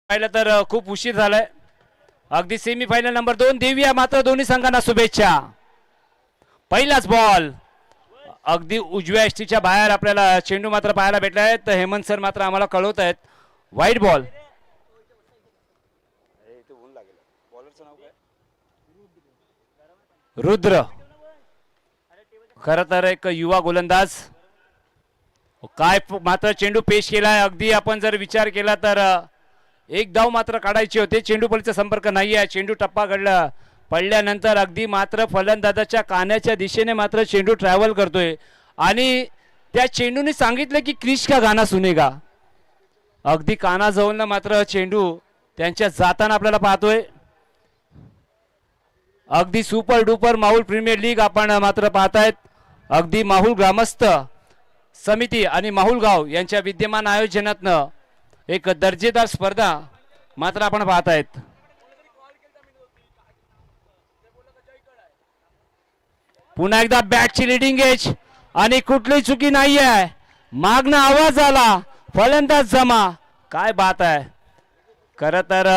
पाहिलं तर खूप उशीर झालाय. अगदी सेमीफायनल नंबर 2 देऊया मात्र दोन्ही संघांना शुभेच्छा. पहिलाच बॉल अगदी उजव्या एसटीच्या बाहेर आपल्याला चेंडू मात्र पाहायला भेटलाय. तर हेमंत सर मात्र आम्हाला कळवत आहेत वाईट बॉल. रुद्र खर तर एक युवा गोलंदाज काय मात्र चेंडू पेश केलाय. अगदी आपण जर विचार केला तर एक धाव मात्र काढायची होते. चेंडू पलीचा संपर्क नाही आहे. चेंडू टप्पा घडला पडल्यानंतर अगदी मात्र फलंदाजाच्या कानाच्या दिशेने मात्र चेंडू ट्रॅव्हल करतोय आणि त्या चेंडूने सांगितलं की क्रिश का गाना सुनेगा. अगदी कानाजवळनं मात्र चेंडू त्यांच्या जाताना आपल्याला पाहतोय. अगदी super duper Mahul premier league आपण मात्र पाहतायत. अगदी माहुल ग्रामस्थ समिती आणि माहुल गाव यांच्या विद्यमान आयोजनातनं एक दर्जेदार स्पर्धा मात्र आपण पाहतायत. पुन्हा एकदा बॅटची लिडिंग एज आणि कुठली चुकी नाही आहे. मागणं आवाज आला फलंदाज जमा. काय बात आहे. खरं तर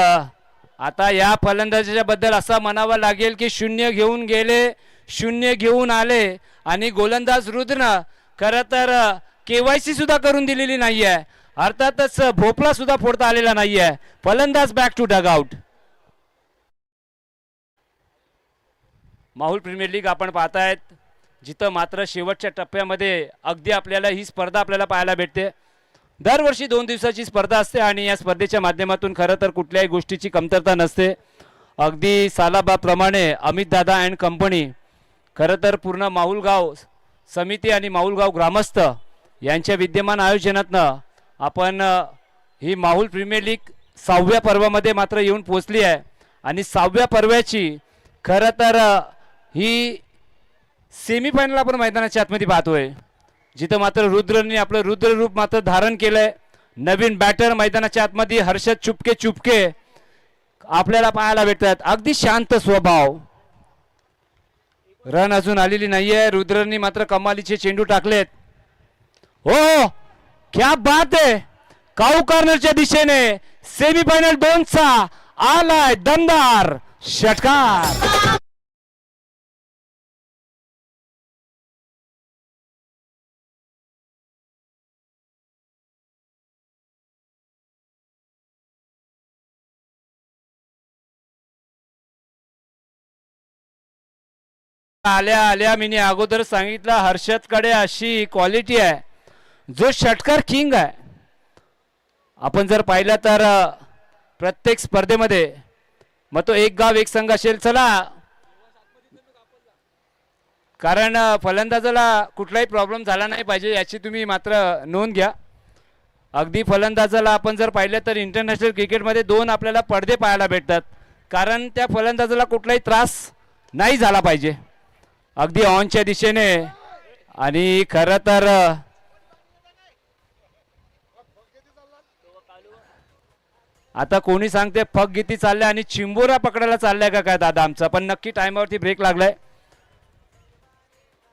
आता या फलंदाजाच्या बद्दल असं म्हणावं लागेल की 0 घेऊन गेले 0 घेऊन आले आणि गोलंदाज रुद्र खरं तर केवायसी सुद्धा करून दिलेली नाही आहे. अर्थातच भोपळा सुद्धा फोडता आलेला नाही आहे. फलंदाज back to dugout. Mahul premier league आपण पाहतायत जिथं मात्र शेवटच्या टप्प्यामध्ये अगदी आपल्याला ही स्पर्धा आपल्याला पाहायला भेटते. दरवर्षी 2 दिवसाची स्पर्धा असते आणि या स्पर्धेच्या माध्यमातून खरं तर कुठल्याही गोष्टीची कमतरता नसते. अगदी सालाबाप्रमाणे अमित दादा अँड कंपनी खरं तर पूर्ण माहुलगाव समिती आणि माहुलगाव ग्रामस्थ यांच्या विद्यमान आयोजनातनं आपण ही माहुल प्रीमियर लीग 6व्या पर्वामध्ये मात्र येऊन पोहोचली आहे आणि 6व्या पर्वाची खरं तर ही सेमीफायनल आपण मैदानाच्या आतमध्ये पाहतोय जिथं मात्र रुद्रनी आपलं रुद्र रूप मात्र धारण केलंय. नवीन बॅटर मैदानाच्या आतमध्ये हर्षद चुपके चुपके आपल्याला पाहायला भेटतात. अगदी शांत स्वभाव. रन अजून आलेली नाहीये. रुद्रनी मात्र कमालीचे चेंडू टाकलेत. हो क्या बात आहे. काऊ कॉर्नरच्या दिशेने सेमीफायनल 2चा आलाय दमदार षटकार. आल्या आल्या मी अगोदर सांगितलं हर्षदकडे अशी क्वालिटी आहे जो षटकार किंग आहे. आपण जर पाहिलं तर प्रत्येक स्पर्धेमध्ये मग तो एक गाव एक संघ असेल. चला कारण फलंदाजाला कुठलाही प्रॉब्लेम झाला नाही पाहिजे याची तुम्ही मात्र नोंद घ्या. अगदी फलंदाजाला आपण जर पाहिलं तर इंटरनॅशनल क्रिकेटमध्ये 2 आपल्याला पडदे पाहायला भेटतात कारण त्या फलंदाजाला कुठलाही त्रास नाही झाला पाहिजे. अगदी ऑनच्या दिशेने आणि खरं तर आता कोणी सांगते फक गीती चालल्या आणि चिंबोरा पकडायला चाललाय का काय दादा आमचा. पण नक्की टाइमवरती ब्रेक लागलाय.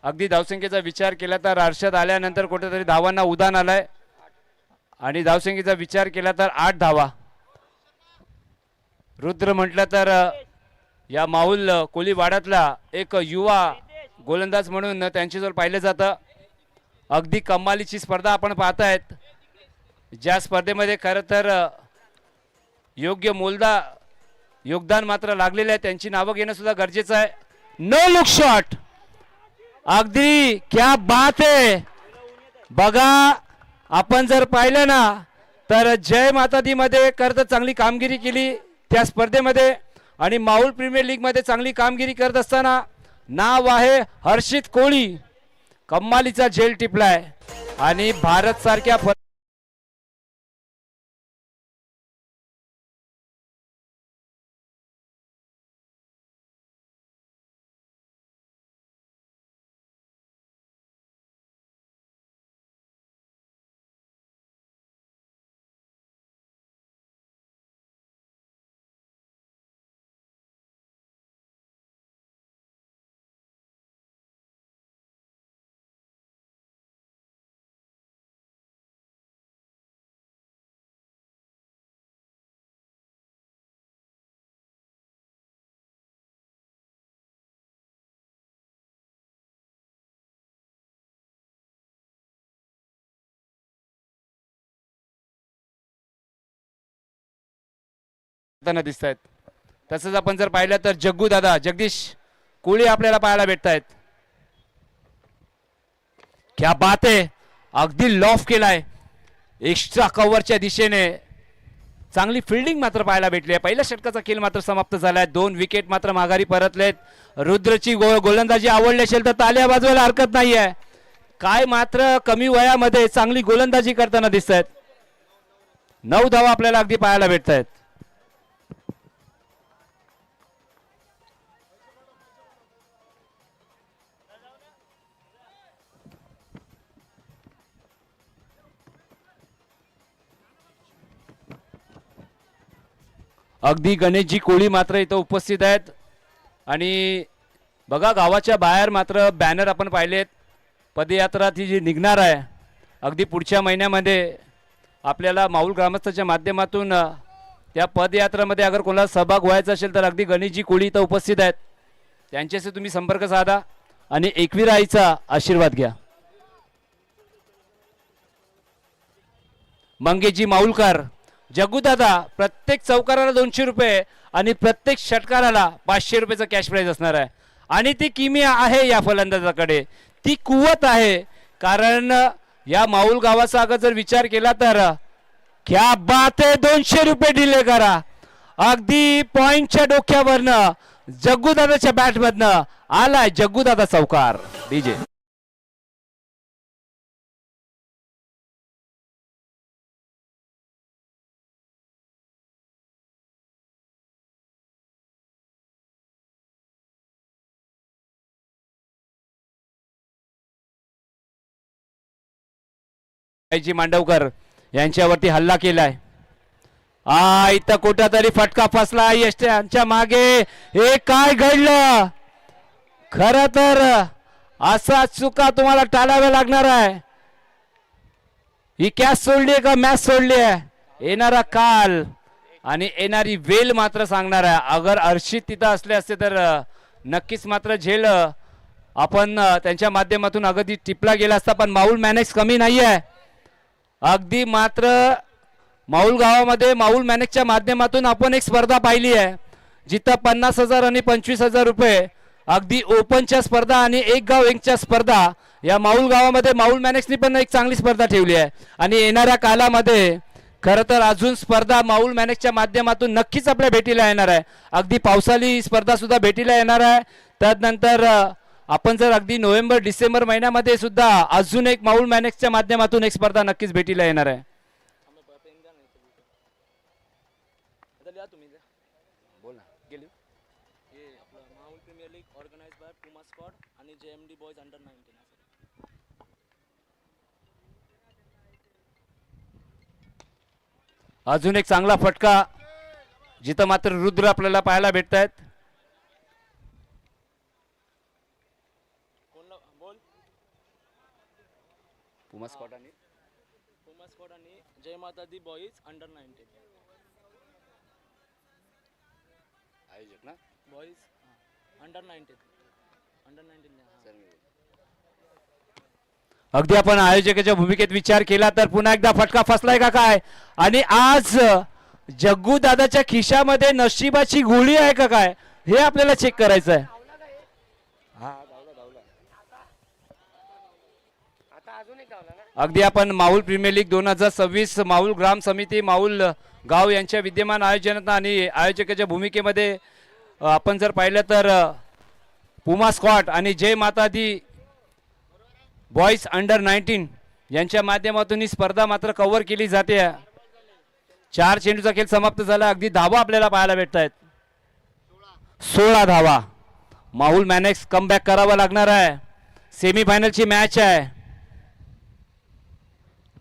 अगदी धावसंख्येचा विचार केला तर हर्षद आल्यानंतर कुठेतरी धावांना उदान आलाय आणि धावसंख्येचा विचार केला तर 8 धावा. रुद्र म्हटलं तर या माहुल कोलीवाड्यातला एक युवा गोलंदाज म्हणून त्यांच्याजवळ पाहिलं जातं. अगदी कमालीची स्पर्धा आपण पाहतायत ज्या स्पर्धेमध्ये खरं तर योग्य मोलदा योगदान मात्र लागलेलं आहे. त्यांची नावं घेणं सुद्धा गरजेचं आहे. No look shot. अगदी क्या बात आहे. बघा आपण जर पाहिलं ना तर जय माता दी मध्ये खरं तर चांगली कामगिरी केली त्या स्पर्धेमध्ये आणि माहुल प्रीमियर लीग मध्ये चांगली कामगिरी करत असताना नाव आहे हर्षित कोळी. कम्मालीचा झेल टिपलाय आणि भारत सारख्या दिसत आहेत. तसंच आपण जर पाहिलं तर जग्गू दादा जगदीश कोळी आपल्याला पाहायला भेटत आहेत. क्या बात आहे, अगदी लॉफ केलाय एक्स्ट्रा कव्हरच्या दिशेने. चांगली फिल्डिंग मात्र पाहायला भेटली आहे. पहिल्या षटकाचा खेळ मात्र समाप्त झालाय. 2 विकेट मात्र माघारी परतलेत. रुद्रची गोलंदाजी आवडली असेल तर ताल्या वाजवायला हरकत नाहीये. काय मात्र कमी वयामध्ये चांगली गोलंदाजी करताना दिसत आहेत. 9 धावा आपल्याला अगदी पाहायला भेटत आहेत. अगदी गणेशजी कोळी मात्र इथं उपस्थित आहेत. आणि बघा गावाच्या बाहेर मात्र बॅनर आपण पाहिलेत. पदयात्रा ती जी निघणार आहे अगदी पुढच्या महिन्यामध्ये आपल्याला माऊल ग्रामस्थाच्या माध्यमातून त्या पदयात्रेमध्ये अगर कोणाला सहभाग व्हायचा असेल तर अगदी गणेशजी कोळी इथं उपस्थित आहेत. त्यांच्याशी तुम्ही संपर्क साधा आणि एकविरा आईचा आशीर्वाद घ्या. मंगेशजी माऊलकर, जग्गूदादा प्रत्येक चौकाराला 200 रुपये आणि प्रत्येक षटकाराला 500 रुपयाचं कॅश प्राइज असणार आहे. आणि ती किमी आहे या फलंदाजाकडे, ती कुवत आहे. कारण या माऊल गावाचा अगर जर विचार केला तर क्या बात आहे, 200 रुपये डिले करा. अगदी पॉइंटच्या डोक्यावरनं जग्गूदादाच्या बॅटमधनं आलाय जग्गूदादा चौकार. डीजे मांडवकर यांच्यावरती हल्ला केलाय. इथं कुठं तरी फटका फसला यष्ट्यांच्या मागे. हे काय घडलं? खर तर असा चुका तुम्हाला टाळाव्या लागणार आहे. ही कॅच सोडली आहे का मॅच सोडली आहे? येणारा काल आणि येणारी वेल मात्र सांगणार आहे. अगर अर्षित तिथं असले असते तर नक्कीच मात्र झेल आपण त्यांच्या माध्यमातून अगदी टिपला गेला असता. पण माऊल मॅनेक्स कमी नाही आहे. अगदी मात्र माऊल गावामध्ये माऊल मॅनेक्सच्या माध्यमातून आपण एक स्पर्धा पाहिली आहे जिथं 50,000 आणि 25,000 रुपये अगदी ओपनच्या स्पर्धा आणि एक गाव एकच्या स्पर्धा या माऊल गावामध्ये माऊल मॅनेक्सनी पण एक चांगली स्पर्धा ठेवली आहे. आणि येणाऱ्या कालामध्ये खरं तर अजून स्पर्धा माऊल मॅनेक्सच्या माध्यमातून नक्कीच आपल्या भेटीला येणार आहे. अगदी पावसाळी स्पर्धा सुद्धा भेटीला येणार आहे. त्यानंतर आपण जर अगदी नोव्हेंबर डिसेंबर महिन्यामध्ये सुद्धा अजून एक माऊल मॅनेक्सच्या माध्यमातून एक स्पर्धा नक्कीच भेटीला येणार आहे. अजून एक चांगला फटका जिथं मात्र रुद्र आपल्याला पाहायला भेटत आहेत. पुमा स्कॉट आणि जय माता दी बॉईज अंडर 19 आयोजक ना, बॉईज अंडर 19 अगदी आपण आयोजकाच्या भूमिकेत विचार केला तर पुन्हा एकदा फटका फसलाय का काय? आणि आज जग्गू दादाच्या खिशामध्ये नशिबाची गोळी आहे का काय हे आपल्याला चेक करायचं आहे. अगदी आपण माऊल प्रीमियर लीग 2026 माऊल ग्राम समिती माऊल गाव यांच्या विद्यमान आयोजनात आणि आयोजकाच्या भूमिकेमध्ये आपण जर पाहिलं तर पुमा स्कॉट आणि जय माता दी बॉईज अंडर 19 यांच्या माध्यमातून ही स्पर्धा मात्र कव्हर केली जाते. 4 चेंडूचा खेळ समाप्त झाला. अगदी धावा आपल्याला पाहायला भेटत आहेत. 16 धावा. माऊल मॅनेक्स कमबॅक करावा लागणार आहे. सेमीफायनलची मॅच आहे.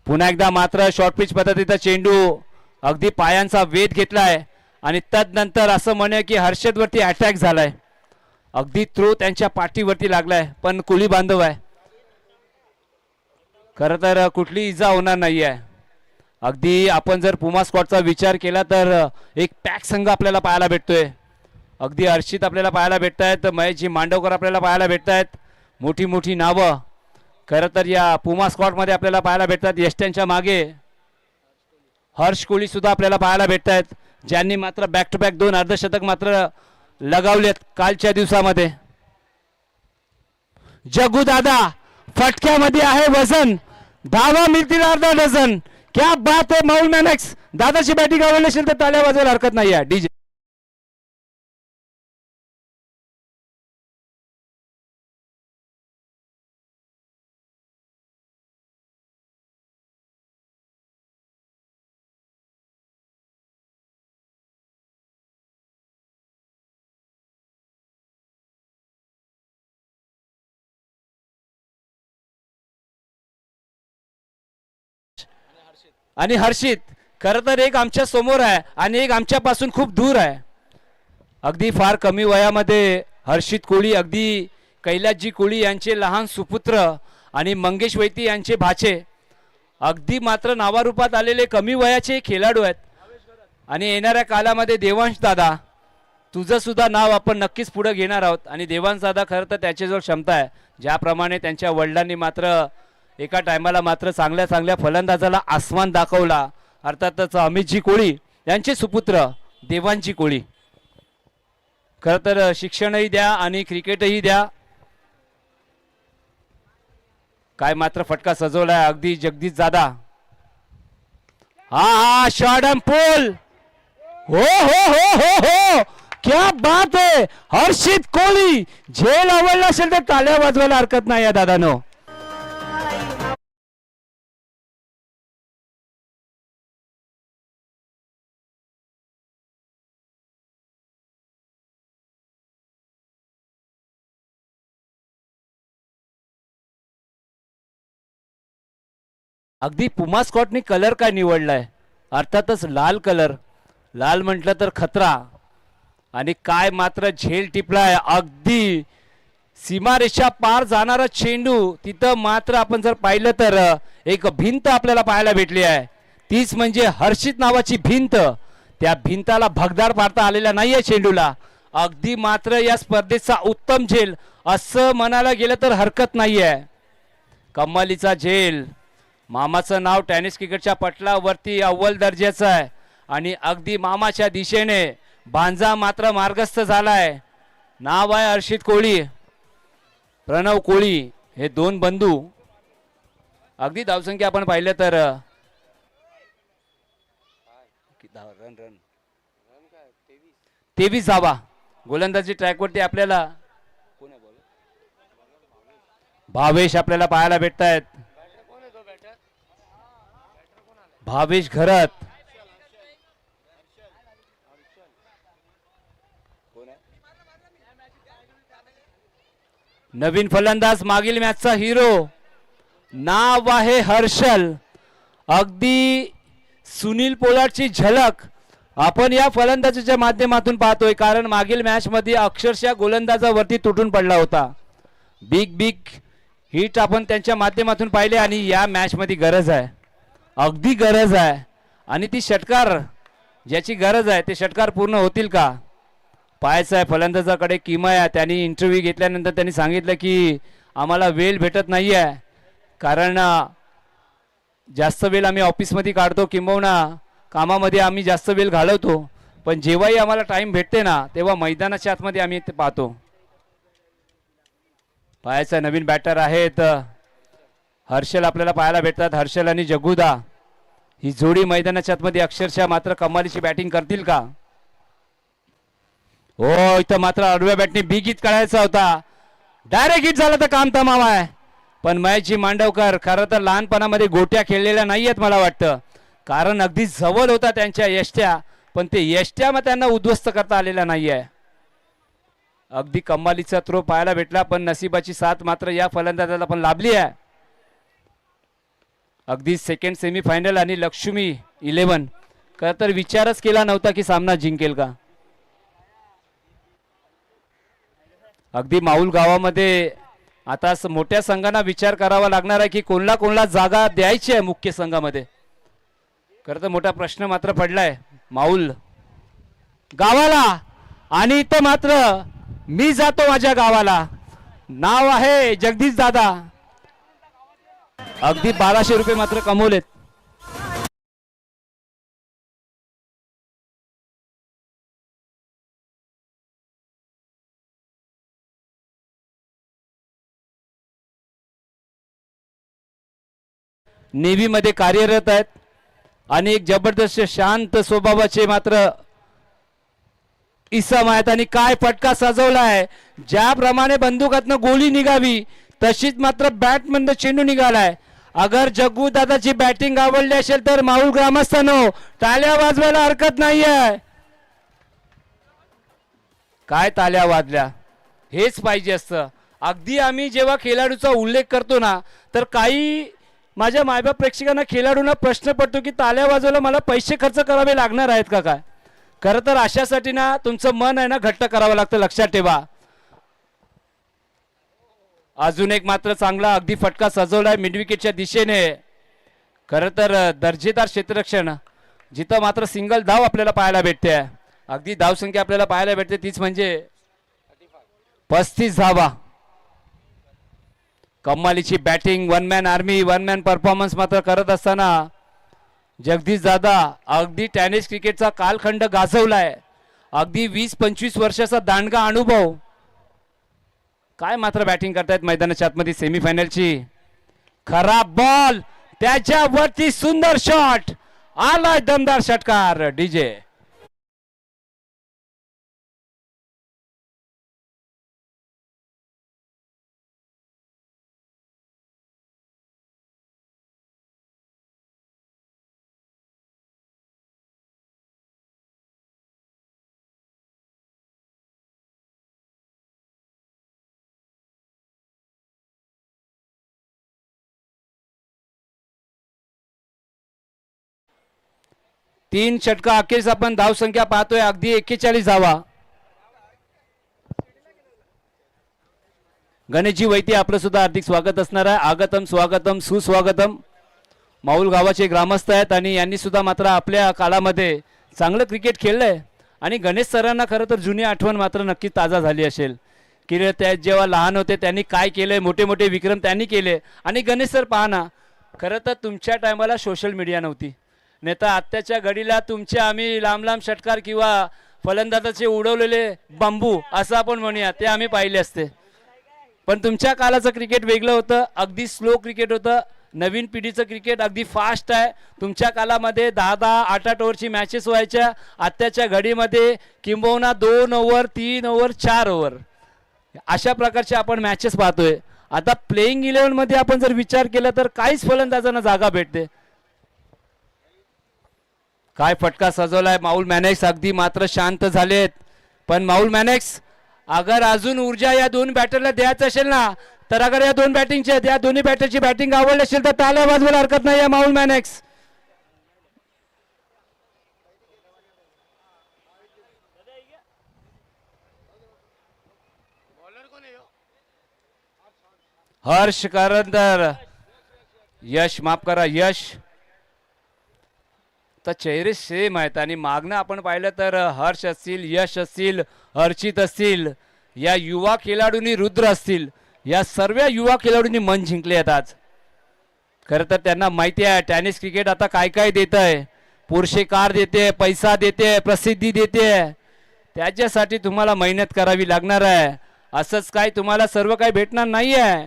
पुन्हा एकदा मात्र शॉर्ट पिच पद्धतीचा चेंडू अगदी पायांचा वेध घेतलाय आणि तदनंतर असं म्हणे की हर्षद वरती अटॅक झालाय. अगदी थ्रो त्यांच्या पाठीवरती लागलाय पण कुली बांधव आहे. खरं तर कुठली इजा होणार नाही आहे. अगदी आपण जर पुमा स्क्वॉडचा विचार केला तर एक पॅक संघ आपल्याला पाहायला भेटतोय. अगदी हर्षित आपल्याला पाहायला भेटत आहेत. महेशजी मांडवकर आपल्याला पाहायला भेटत आहेत. मोठी मोठी नावं खरं तर या पुमा स्क्वॉडमध्ये आपल्याला पाहायला भेटतात. यष्ट्यांच्या मागे हर्ष कोहली सुद्धा आपल्याला पाहायला भेटत आहेत. ज्यांनी मात्र बॅक टू बॅक 2 अर्धशतक मात्र लगावलेत कालच्या दिवसामध्ये. जग्गू दादा फटक्यामध्ये आहे वजन, धावा मिळतील अर्धा डझन. क्या बात आहे माऊल मॅनॅक्स. दादाची बॅटिंग आवडली असेल तर ताल्या वाजवायला हरकत नाही आहे. डीजे आणि हर्षित खरं तर एक आमच्या समोर आहे आणि एक आमच्यापासून खूप दूर आहे. अगदी फार कमी वयामध्ये हर्षित कोळी, अगदी कैलासजी कोळी यांचे लहान सुपुत्र आणि मंगेश वैती यांचे भाचे, अगदी मात्र नावारूपात आलेले कमी वयाचे खेळाडू आहेत. आणि येणाऱ्या कालामध्ये देवांश दादा तुझं सुद्धा नाव आपण नक्कीच पुढे घेणार आहोत. आणि देवांश दादा खरं तर त्याच्याजवळ क्षमता आहे, ज्याप्रमाणे त्यांच्या वडिलांनी मात्र एका टायमाला मात्र चांगल्या चांगल्या फलंदाजाला आसमान दाखवला. अर्थातच अमितजी कोळी यांचे सुपुत्र देवांजी कोळी. खरं तर शिक्षणही द्या आणि क्रिकेटही द्या. काय मात्र फटका सजवलाय अगदी जगदीश दादा. हा शॉट एंड पुल. हो हो हो हो हो, क्या बात आहे. हर्षित कोहली झेल आवडला असेल तर ताल्या वाजवायला हरकत नाही या दादानो. अगदी पुमा स्कॉटने कलर काय निवडलाय, अर्थातच लाल कलर. लाल म्हटलं तर खतरा. आणि काय मात्र झेल टिपलाय, अगदी सीमारेषा पार जाणारा चेंडू. तिथं मात्र आपण जर पाहिलं तर एक भिंत आपल्याला पाहायला भेटली आहे, तीच म्हणजे हर्षित नावाची भिंत. त्या भिंताला भगदाड पाडता आलेला नाहीये चेंडूला. अगदी मात्र या स्पर्धेचा उत्तम झेल असं म्हणायला गेलं तर हरकत नाहीये. कमालीचा झेल. मामाचं नाव टेनिस क्रिकेटच्या पटलावरती अव्वल दर्जाचं आहे आणि अगदी मामाच्या दिशेने भांजा मात्र मार्गस्थ झालाय. नाव आहे हर्षित कोळी, प्रणव कोळी. हे दोन बंधू. अगदी धावसंख्या आपण पाहिलं तर रन 23 धावा. गोलंदाजी ट्रॅकवरती आपल्याला भावेश आपल्याला पाहायला भेटतायत. भावेश घरत. नवीन फलंदाज, मागील मॅचचा हिरो. नाव आहे हर्षल. अगदी सुनील पोलार्डची झलक आपण या फलंदाजाच्या माध्यमातून पाहतोय, कारण मागील मॅच मध्ये अक्षरशः गोलंदाजावरती तुटून पडला होता. बिग बिग हिट आपण त्यांच्या माध्यमातून पाहिले आणि या मॅच मध्ये गरज आहे, अगदी गरज आहे. आणि ती षटकार ज्याची गरज आहे ते षटकार पूर्ण होतील का पाहायचं आहे. फलंदाजाकडे किमया. त्यांनी इंटरव्ह्यू घेतल्यानंतर त्यांनी सांगितलं की आम्हाला वेळ भेटत नाही आहे, कारण जास्त वेळ आम्ही ऑफिसमध्ये काढतो, किंबहुना कामामध्ये आम्ही जास्त वेळ घालवतो, पण जेव्हाही आम्हाला टाइम भेटते ना तेव्हा मैदानाच्या आतमध्ये आम्ही ते पाहतो. पाहायचं नवीन बॅटर आहेत हर्षल आपल्याला पाहायला भेटतात. हर्षल आणि जग्गूदा ही जोडी मैदानाच्या आतमध्ये अक्षरशः मात्र कमालीची बॅटिंग करतील का. हो, इथं मात्र आडव्या बॅटने बिग हिट काढायचा होता. डायरेक्ट हिट झाला तर काम तमाम आहे. पण महेशजी मांडवकर खरं तर लहानपणामध्ये गोट्या खेळलेल्या नाही आहेत मला वाटतं, कारण अगदी जवळ होता त्यांच्या यष्ट्या, पण ते यष्ट्या मग त्यांना उद्ध्वस्त करता आलेला नाही आहे. अगदी कमालीचा थ्रो पाहायला भेटला, पण नशिबाची साथ मात्र या फलंदाजाला पण लाभली आहे. अगदी सेकंड सेमीफायनल आणि लक्ष्मी 11 खरं तर विचारच केला नव्हता की सामना जिंकेल का. अगदी माऊल गावामध्ये आता मोठ्या संघांना विचार करावा लागणार आहे की कोणला कोणला जागा द्यायची आहे मुख्य संघामध्ये. खरं तर मोठा प्रश्न मात्र पडलाय माऊल गावाला. आणि इथं मात्र मी जातो माझ्या गावाला. नाव आहे जगदीश दादा. अगदी 1200 रुपये मात्र कमवलेत. नेव्हीमध्ये कार्यरत आहेत आणि एक जबरदस्त शांत स्वभावाचे मात्र इसम आहेत आणि काय फटका सजवलाय. ज्याप्रमाणे बंदुकातनं गोळी निघावी तशीच मात्र बॅटमधनं चेंडू निघालाय. अगर जग्गू दादाची बॅटिंग आवडली असेल तर माऊल ग्रामस्थांनो टाळ्या वाजवायला हरकत नाहीये. काय ताल्या वाजल्या, हेच पाहिजे असतं. अगदी आम्ही जेव्हा खेळाडूचा उल्लेख करतो ना तर काही माझ्या मायबाप प्रेक्षकांना खेळाडूंना प्रश्न पडतो की ताल्या वाजवायला मला पैसे खर्च करावे लागणार आहेत का काय. खरं तर अशासाठी ना तुमचं मन आहे ना घट्ट करावं लागतं, लक्षात ठेवा. अजून एक मात्र चांगला अगदी फटका सजवलाय मिड विकेटच्या दिशेने. खरं तर दर्जेदार क्षेत्ररक्षण जिथं मात्र सिंगल धाव आपल्याला पाहायला भेटते. अगदी धावसंख्या आपल्याला पाहायला भेटते तीच म्हणजे 35 धावा. कमालीची batting, one man army, one man performance मात्र करत असताना जगदीश दादा अगदी टेनिस क्रिकेटचा कालखंड गाजवलाय. अगदी 20-25 वर्षाचा दांडगा अनुभव. काय मात्र बॅटिंग करतायत मैदानाच्या आतमध्ये सेमीफायनलची. खराब बॉल, त्याच्यावरती सुंदर शॉट, आलाय दमदार षटकार. डीजे तीन षटका अखेरीस आपण धाव संख्या पाहतोय अगदी 41 धावा. गणेशजी वैती आपलं सुद्धा हार्दिक स्वागत असणार आहे. आगतम स्वागतम सुस्वागतम. माऊल गावाचे ग्रामस्थ आहेत आणि यांनी सुद्धा मात्र आपल्या काळामध्ये चांगलं क्रिकेट खेळलंय आणि गणेश सरांना खरं तर जुनी आठवण मात्र नक्की ताजा झाली असेल की त्या जेव्हा लहान होते त्यांनी काय केलंय, मोठे मोठे विक्रम त्यांनी केले. आणि गणेश सर पहा ना, खरं तर तुमच्या टायमाला सोशल मीडिया नव्हती, नाही तर आत्ताच्या घडीला तुमचे आम्ही लांब लांब षटकार किंवा फलंदाजाचे उडवलेले बांबू असं आपण म्हणूया ते आम्ही पाहिले असते. पण तुमच्या काळाचं क्रिकेट वेगळं होतं, अगदी स्लो क्रिकेट होतं. नवीन पिढीचं क्रिकेट अगदी फास्ट आहे. तुमच्या काळामध्ये 10-10, 8-8 ओव्हरची मॅचेस व्हायच्या. आत्ताच्या घडीमध्ये किंबहुना 2 ओव्हर, 3 ओव्हर, 4 ओव्हर अशा प्रकारचे आपण मॅचेस पाहतोय. आता प्लेइंग 11 मध्ये आपण जर विचार केला तर काहीच फलंदाजांना जागा भेटते. काय फटका सजवलाय माऊल मॅनेक्स. अगदी मात्र शांत झालेत. पण माऊल मॅनेक्स अगर अजून ऊर्जा या दोन बॅटरला द्यायचं असेल ना तर अगर या दोन बॅटिंगच्या या दोन्ही बॅटरची बॅटिंग आवडली असेल तर ताल्या वाजवायला हरकत नाही. माऊल मॅनेक्स हर्ष करंदर, यश माफ करा, यश तर चेहरे सेम आहेत आणि मागणं आपण पाहिलं तर हर्ष असतील, यश असतील, अर्चित असतील, या युवा खेळाडूंनी, रुद्र असतील, या सर्व युवा खेळाडूंनी मन जिंकले आहेत आज. खरं तर त्यांना माहिती आहे टेनिस क्रिकेट आता काय काय देत आहे. पुरस्कार देते, पैसा देते, प्रसिद्धी देते. त्याच्यासाठी तुम्हाला मेहनत करावी लागणार आहे. असंच काय तुम्हाला सर्व काही भेटणार नाही आहे.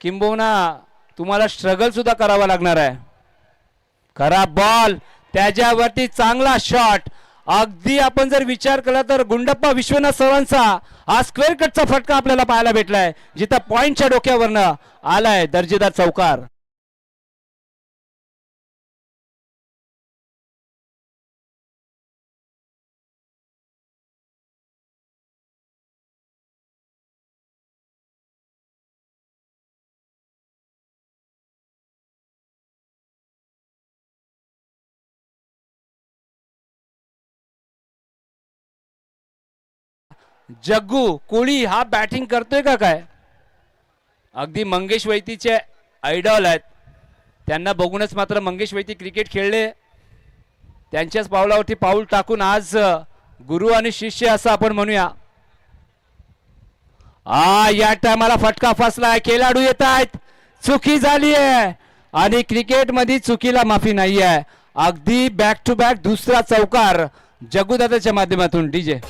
किंबहुना तुम्हाला स्ट्रगल सुद्धा करावा लागणार आहे. खराब बॉल, त्याच्यावरती चांगला शॉट. अगदी आपण जर विचार केला तर गुंडप्पा विश्वनाथ सरांचा हा स्क्वेअर कटचा फटका आपल्याला पाहायला भेटलाय जिथं पॉइंटच्या डोक्यावरनं आलाय दर्जेदार चौकार. जग्गू कोळी हा बॅटिंग करतोय का काय. अगदी मंगेश वैतीचे आयडॉल आहेत. त्यांना बघूनच मात्र मंगेश वैती क्रिकेट खेळले. त्यांच्याच पावलावरती पाऊल टाकून आज गुरु आणि शिष्य असं आपण म्हणूया. या टायमाला फटका फसलाय. खेळाडू येत आहेत. चुकी झाली आहे आणि क्रिकेट मध्ये चुकीला माफी नाही आहे. अगदी बॅक टू बॅक दुसरा चौकार जग्गूदादाच्या माध्यमातून. डीजे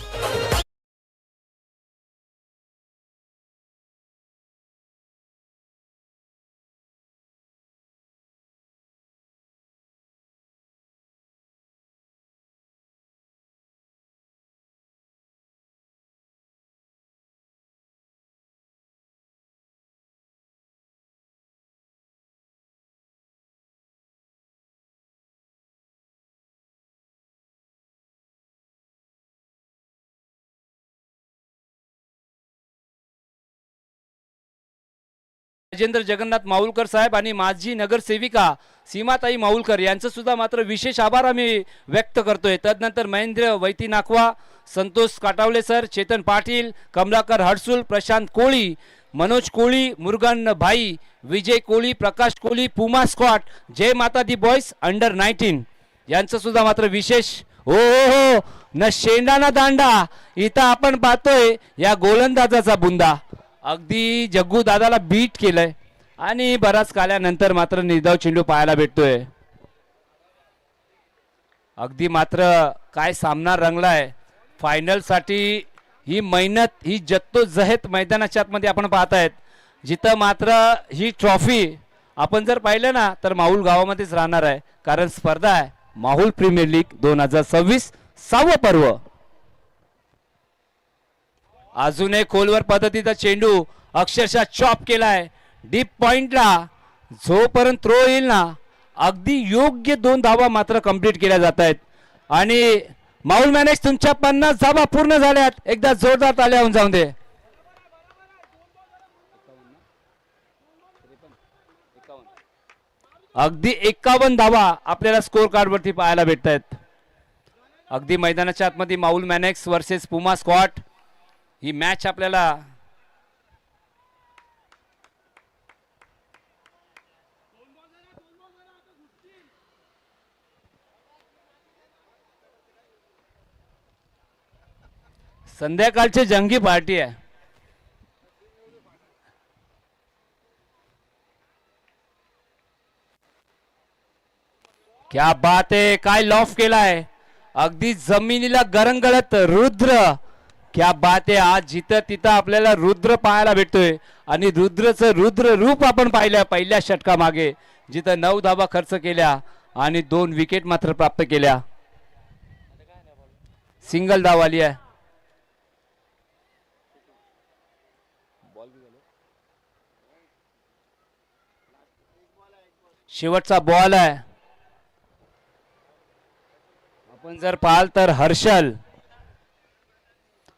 राजेंद्र जगन्नाथ माऊलकर साहेब आणि माजी नगरसेविका सीमाताई माऊलकर यांचं सुद्धा मात्र विशेष आभार आम्ही व्यक्त करतोय. तदनंतर महेंद्र वैती नाकवा, संतोष काटावले सर, चेतन पाटील, कमलाकर हडसूल, प्रशांत कोळी, मनोज कोळी, मुरुगन भाई, विजय कोळी, प्रकाश कोळी, पुमा स्क्वॉट, जय माता दी बॉयज अंडर 19 यांचं सुद्धा मात्र विशेष. हो हो हो, न शेंडा ना दांडा, इथं आपण पाहतोय या गोलंदाजाचा बुंदा. अगदी जग्गू दादाला बीट केलंय आणि बराच काल्यानंतर मात्र निर्धाव चेंडू पाहायला भेटतोय. अगदी मात्र काय सामना रंगलाय. फायनल साठी ही मेहनत, ही जद्दोजहद मैदानाच्या आतमध्ये आपण पाहतायत, जिथं मात्र ही ट्रॉफी आपण जर पाहिलं ना तर माहुल गावामध्येच राहणार आहे. कारण स्पर्धा आहे माहुल प्रीमियर लीग 2026 6वं पर्व. अजून एक खोलवर पद्धतीचा चेंडू अक्षरशः चॉप केलाय डीप पॉइंटला. जोपर्यंत थ्रो येईल ना अगदी योग्य 2 धावा मात्र कंप्लीट केल्या जात आहेत. आणि माऊल मॅनेक्स तुमच्या 50 धावा पूर्ण झाल्यात. एकदा जोरदार ताल्या होऊन जाऊन दे. अगदी 51 धावा आपल्याला स्कोर कार्ड वरती पाहायला भेटत आहेत. अगदी मैदानाच्या आतमध्ये माऊल मॅनेक्स वर्सेस पुमा स्क्वॉट ही मॅच आपल्याला संध्याकाळची जंगी पार्टी आहे. क्या बात आहे, काय लॉफ केलाय अगदी जमिनीला गरंगळत रुद्र. क्या बात आहे, आज जिथं तिथं आपल्याला रुद्र पाहायला भेटतोय आणि रुद्रचं रुद्र रूप आपण पाहिलं पहिल्या षटका मागे, जिथं 9 धावा खर्च केल्या आणि 2 विकेट मात्र प्राप्त केल्या. सिंगल धाव आली आहे. शेवटचा बॉल आहे. आपण जर पाहाल तर हर्षल,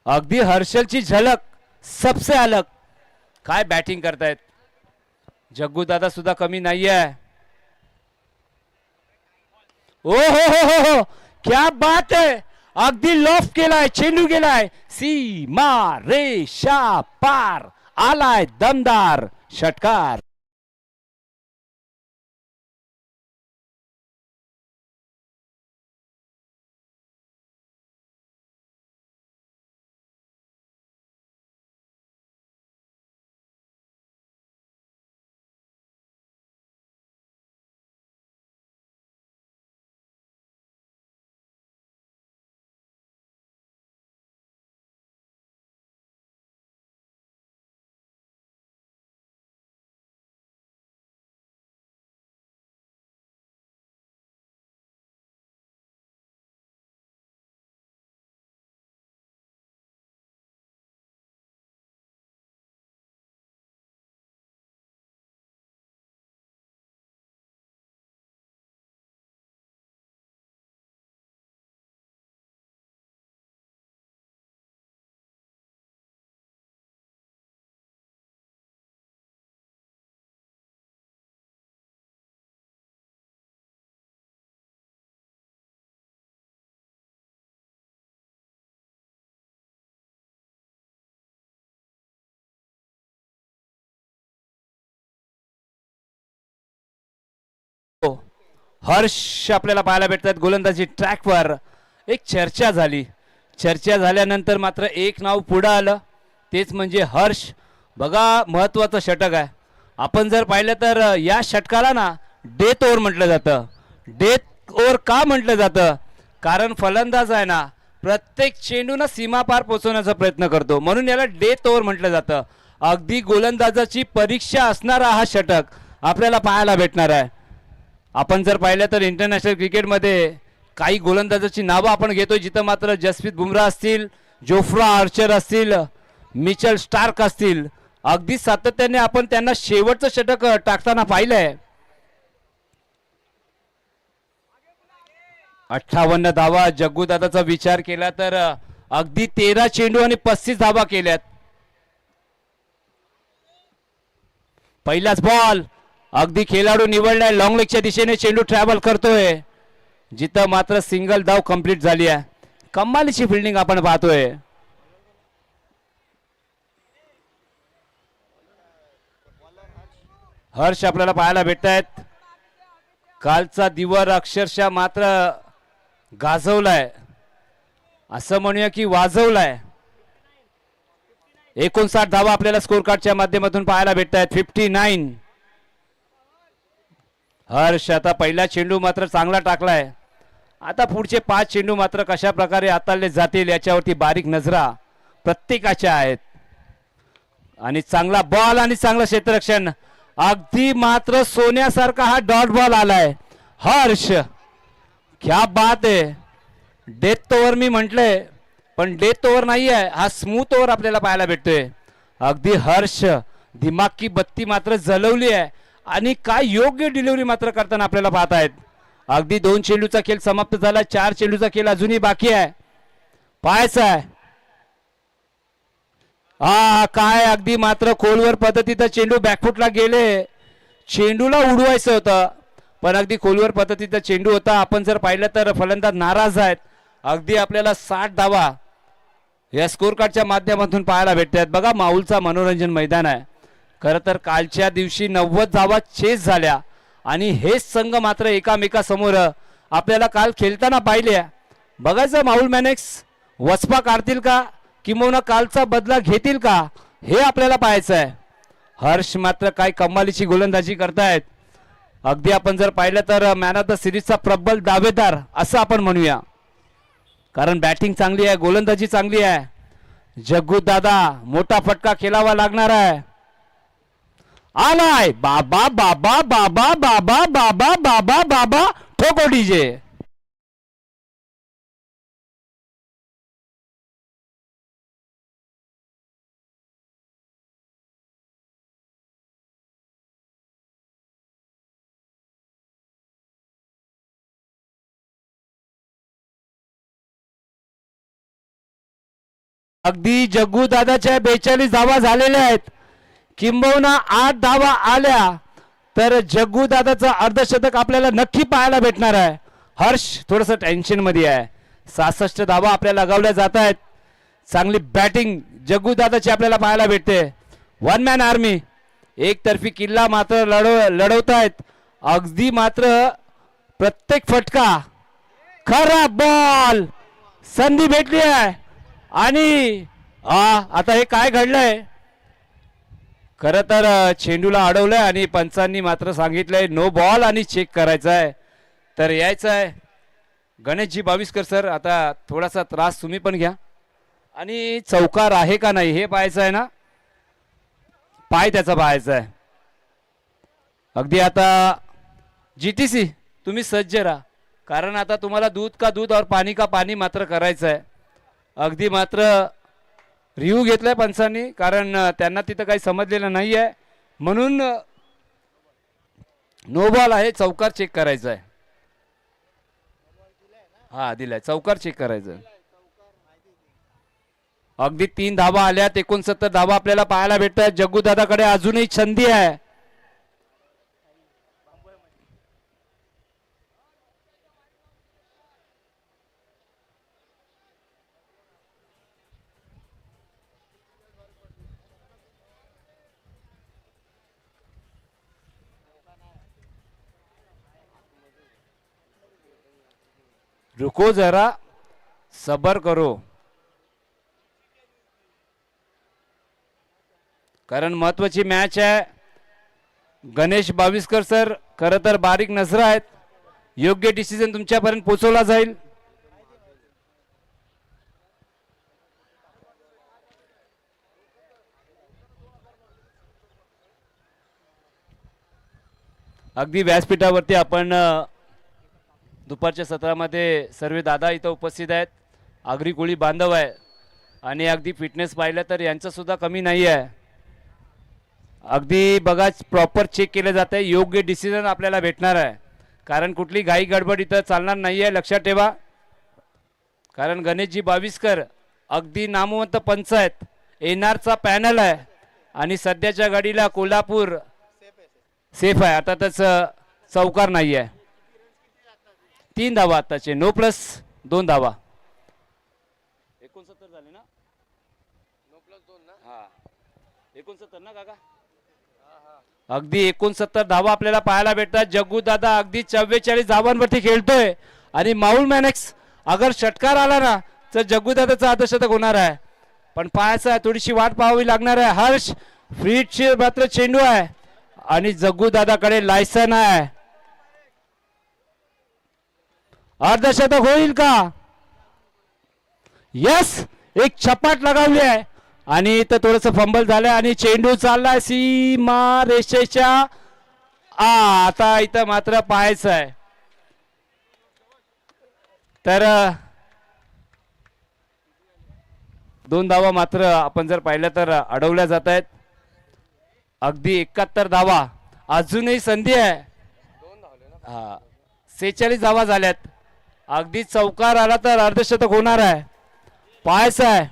अगदी हर्षलची झलक सबसे अलग. काय बॅटिंग करतायत. जग्गू दादा सुद्धा कमी नाहीये. ओ हो हो हो हो, क्या बात आहे, अगदी लॉफ केलाय, चेंडू गेलाय सीमा रेषा पार, आलाय दमदार षटकार. हर्ष आपल्याला पाहायला भेटतात गोलंदाजी ट्रॅकवर. एक चर्चा झाली, चर्चा झाल्यानंतर मात्र एक नाव पुढे आलं, तेच म्हणजे हर्ष. बघा महत्वाचं षटक आहे. आपण जर पाहिलं तर या षटकाला ना डेथ ओव्हर म्हटलं जातं. डेथ ओव्हर का म्हटलं जातं, कारण फलंदाज आहे ना प्रत्येक चेंडूना सीमापार पोहोचवण्याचा प्रयत्न करतो, म्हणून याला डेथ ओव्हर म्हटलं जातं. अगदी गोलंदाजाची परीक्षा असणारा हा षटक आपल्याला पाहायला भेटणार आहे. आपण जर पाहिलं तर इंटरनॅशनल क्रिकेटमध्ये काही गोलंदाजाची नावं आपण घेतोय, जिथं मात्र जसप्रीत बुमराह असतील, जोफ्रा आर्चर असतील, मिचेल स्टार्क असतील, अगदी सातत्याने आपण त्यांना शेवटचं षटक टाकताना पाहिलंय. 58 धावा. जग्गू दादाचा विचार केला तर अगदी 13 चेंडू आणि 35 धावा केल्यात. पहिलाच बॉल अगदी खेळाडू निवडलाय लॉंग लेगच्या दिशेने चेंडू ट्रॅव्हल करतोय जिथं मात्र सिंगल धाव कंप्लीट झाली आहे. कमालीची फिल्डिंग आपण पाहतोय. हर्ष आपल्याला पाहायला भेटत आहेत. कालचा दिवर अक्षरशः मात्र गाजवलाय असं म्हणूया की वाजवलाय. 59 धावा आपल्याला स्कोर कार्डच्या माध्यमातून पाहायला भेटत आहेत. 59. हर्ष आता पहिला चेंडू मात्र चांगला टाकलाय. आता पुढचे 5 चेंडू मात्र कशा प्रकारे हाताळले जातील याच्यावरती बारीक नजरा प्रत्येकाच्या आहेत. आणि चांगला बॉल आणि चांगलं क्षेत्ररक्षण अगदी मात्र सोन्यासारखा हा डॉट बॉल आलाय. हर्ष क्या बात आहे. डेथ ओव्हर मी म्हटलंय पण डेथ ओव्हर नाही आहे हा स्मूथ ओव्हर आपल्याला पाहायला भेटतोय. अगदी हर्ष दिमाग की बत्ती मात्र जलवली आहे आणि काय योग्य डिलिव्हरी मात्र करताना आपल्याला पाहत आहेत. अगदी 2 चेंडूचा खेळ समाप्त झाला. 4 चेंडूचा खेळ अजूनही बाकी आहे. पाहायचा आहे काय अगदी मात्र खोलवर पद्धतीचा चेंडू बॅकफुटला गेले. चेंडूला उडवायचं होतं पण अगदी खोलवर पद्धतीचा चेंडू होता. आपण जर पाहिलं तर फलंदाज नाराज आहेत. अगदी आपल्याला 60 धावा या स्कोर कार्डच्या माध्यमातून पाहायला भेटतात. बघा माऊलचा मनोरंजन मैदान आहे. खरं तर कालच्या दिवशी 90 धावा चेस झाल्या आणि हेच संघ मात्र एकामेकासमोर आपल्याला काल खेळताना पाहिले. बघायचं माऊल मॅनेक्स वचपा काढतील का किंवा कालचा बदला घेतील का हे आपल्याला पाहायचं आहे. हर्ष मात्र काय कमालीची गोलंदाजी करतायत. अगदी आपण जर पाहिलं तर मॅन ऑफ द सिरीजचा प्रबल दावेदार असं आपण म्हणूया कारण बॅटिंग चांगली आहे गोलंदाजी चांगली आहे. जग्गू दादा मोठा फटका खेळावा लागणार आहे. आलाय बाबा बाबा बाबा बाबा बाबा बाबा बाबा ठोको डीजे. अगदी जग्गू दादाच्या 42 धावा झालेल्या आहेत. किंबहुना 8 धावा आल्या तर जग्गू दादाचं अर्धशतक आपल्याला नक्की पाहायला भेटणार आहे. हर्ष थोडस टेन्शन मध्ये आहे. 66 धावा आपल्याला लगावल्या जात आहेत. चांगली बॅटिंग जग्गू दादाची आपल्याला पाहायला भेटते. 1 मॅन आर्मी एकतर्फी किल्ला मात्र लढवतायत. अगदी मात्र प्रत्येक फटका खरा बॉल संधी भेटली आहे आणि आता हे काय घडलंय. खरं तर चेंडूला अडवलंय आणि पंचांनी मात्र सांगितलंय नो बॉल आणि चेक करायचा आहे. तर यायचं आहे गणेशजी बाविस्कर सर. आता थोडासा त्रास तुम्ही पण घ्या आणि चौकार आहे का नाही हे पाहायचं आहे ना. पाय त्याचा पाहायचा आहे. अगदी आता जीटीसी तुम्ही सज्ज राहा कारण आता तुम्हाला दूध का दूध और पाणी का पाणी मात्र करायचं आहे. अगदी मात्र रिव्ह्यू घेतलाय पंचांनी कारण त्यांना तिथं काही समजलेलं नाही आहे म्हणून नो बॉल आहे. चौकार चेक करायचा आहे. हा दिलाय चौकार चेक करायचं. अगदी 3 धावा आल्यात. 69 धावा आपल्याला पाहायला भेटतात. जग्गू दादाकडे अजूनही संधी आहे. रुको जरा सबर करो कारण महत्वाची मॅच आहे. गणेश बाविस्कर सर खरं तर बारीक नजरा आहेत. योग्य डिसिजन तुमच्यापर्यंत पोहोचवला जाईल. अगदी व्यासपीठावरती आपण दुपारच्या सत्रामध्ये सर्व दादा इथं उपस्थित आहेत. आगरी कोळी बांधव आहे आणि अगदी फिटनेस पाहिलं तर यांचं सुद्धा कमी नाही आहे. अगदी बघा प्रॉपर चेक केलं जात आहे. योग्य डिसिजन आपल्याला भेटणार आहे कारण कुठली घाई गडबड इथं चालणार नाही आहे. लक्षात ठेवा कारण गणेशजी बाविस्कर अगदी नामवंत पंच आहेत. एनआरचा पॅनल आहे आणि सध्याच्या घडीला कोल्हापूर सेफ आहे अर्थातच चौकार नाही आहे. 3 धावा आताचे, नो प्लस 2 धावा. 69 झाले ना, नो प्लस 2 ना. हा 69 ना काका. अगदी 69 धावा आपल्याला पाहायला भेटतात. जग्गू दादा अगदी 44 धावांवरती खेळतोय आणि माऊल मॅनेक्स अगर षटकार आला ना तर जग्गू दादाचा अर्धशतक होणार आहे. पण पाहायचं थोडीशी वाट पाहावी लागणार आहे. हर्ष फ्रीडची मात्र चेंडू आहे आणि जग्गू दादाकडे लायसन आहे. अर्धशतक होईल का? यस, एक छपाट लगावली आहे आणि इथं थोडस फंबल झालंय आणि चेंडू चाललाय सीमा रेषेच्या आता इथं मात्र पाहायचं आहे. तर 2 धावा मात्र आपण जर पाहिलं तर अडवल्या जात आहेत. अगदी 71 धावा अजूनही संधी आहे. हा 46 धावा झाल्यात. अगदी चौकार आला तर अर्धशतक होणार आहे. पाहायचं आहे.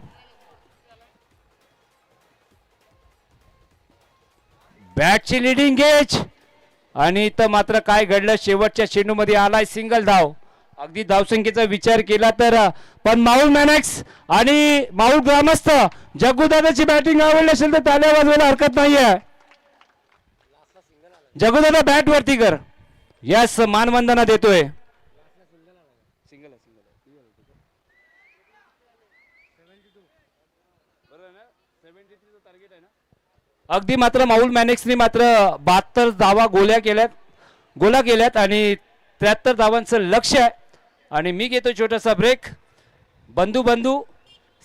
बॅटची लिडिंग गेज आणि इथं मात्र काय घडलं, शेवटच्या चेंडूमध्ये आलाय सिंगल धाव. अगदी धावसंख्येचा विचार केला तर पण माऊल मॅनेक्स आणि माऊल ग्रामस्थ जग्गूदादाची बॅटिंग आवडली असेल तर ताल्या वाजवायला हरकत नाहीये. जग्गूदादा बॅट वरती कर. यस, मानवंदना देतोय. अगदी मात्र माऊल मॅनेक्सनी मात्र 72 धावा गोला केल्यात आणि 73 धावांचं लक्ष आहे. आणि मी घेतो छोटासा ब्रेक. बंधू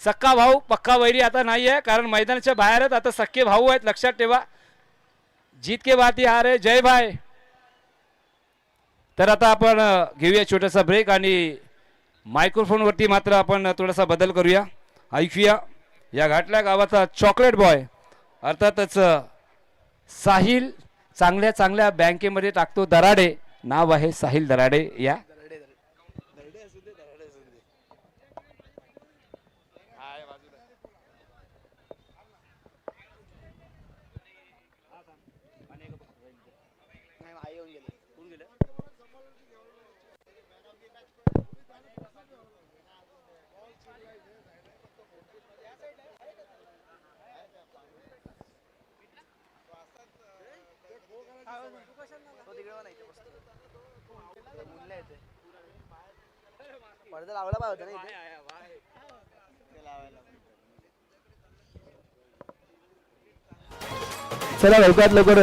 सक्का भाऊ पक्का वैरी आता नाही आहे, कारण मैदानाच्या बाहेरच आता सक्के भाऊ आहेत, लक्षात ठेवा. जीत के बात हार आहे जय भाई. तर आता आपण घेऊया छोटासा ब्रेक आणि मायक्रोफोन वरती मात्र आपण थोडासा बदल करूया. ऐकूया या घाटल्या गावाचा चॉकलेट बॉय अर्थातच साहिल चांगल्या बँकेमध्ये टाकतो दराडे. नाव आहे साहिल दराडे. या पडदा लावला पाहिजे ना इथे. चला लवकरात लवकर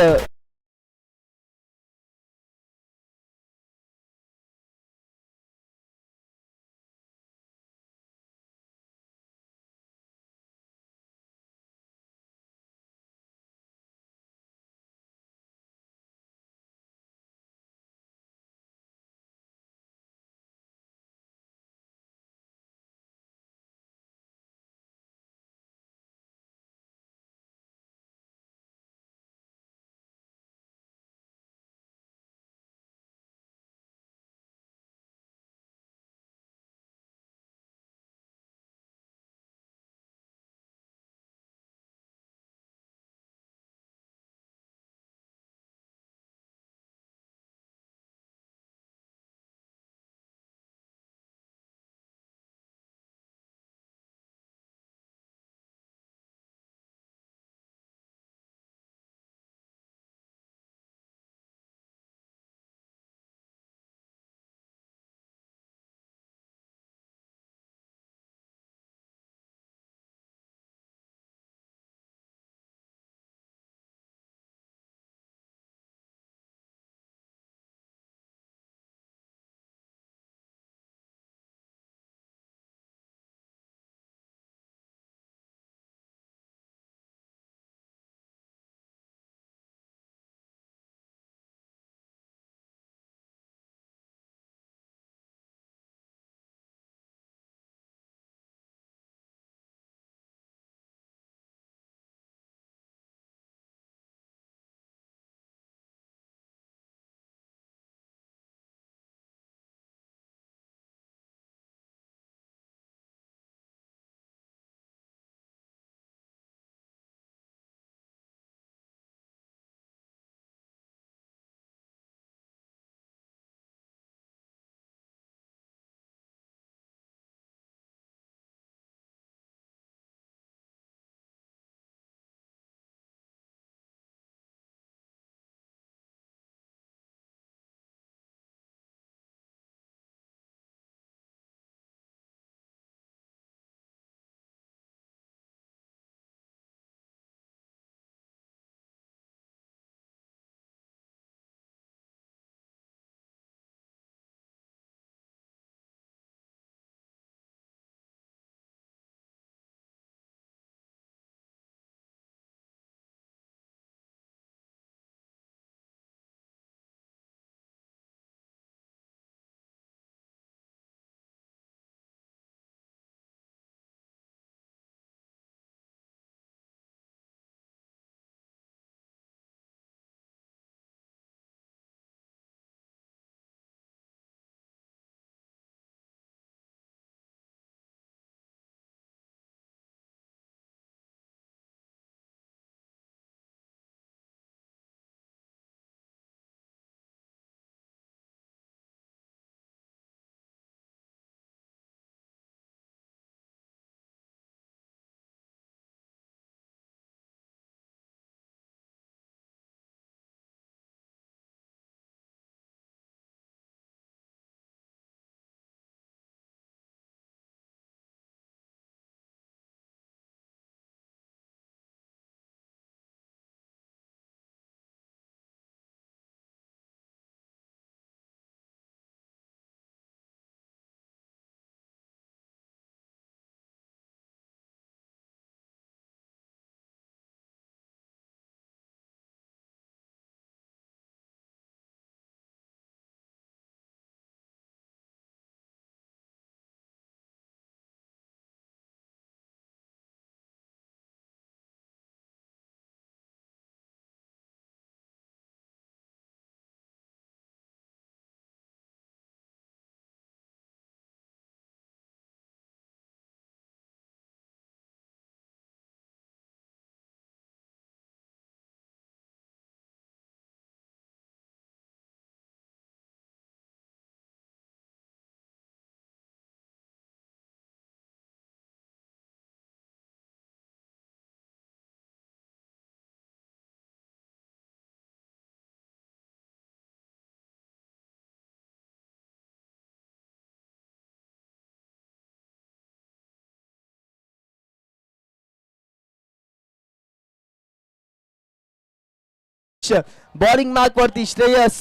बॉलिंग मार्क वरती श्रेयस.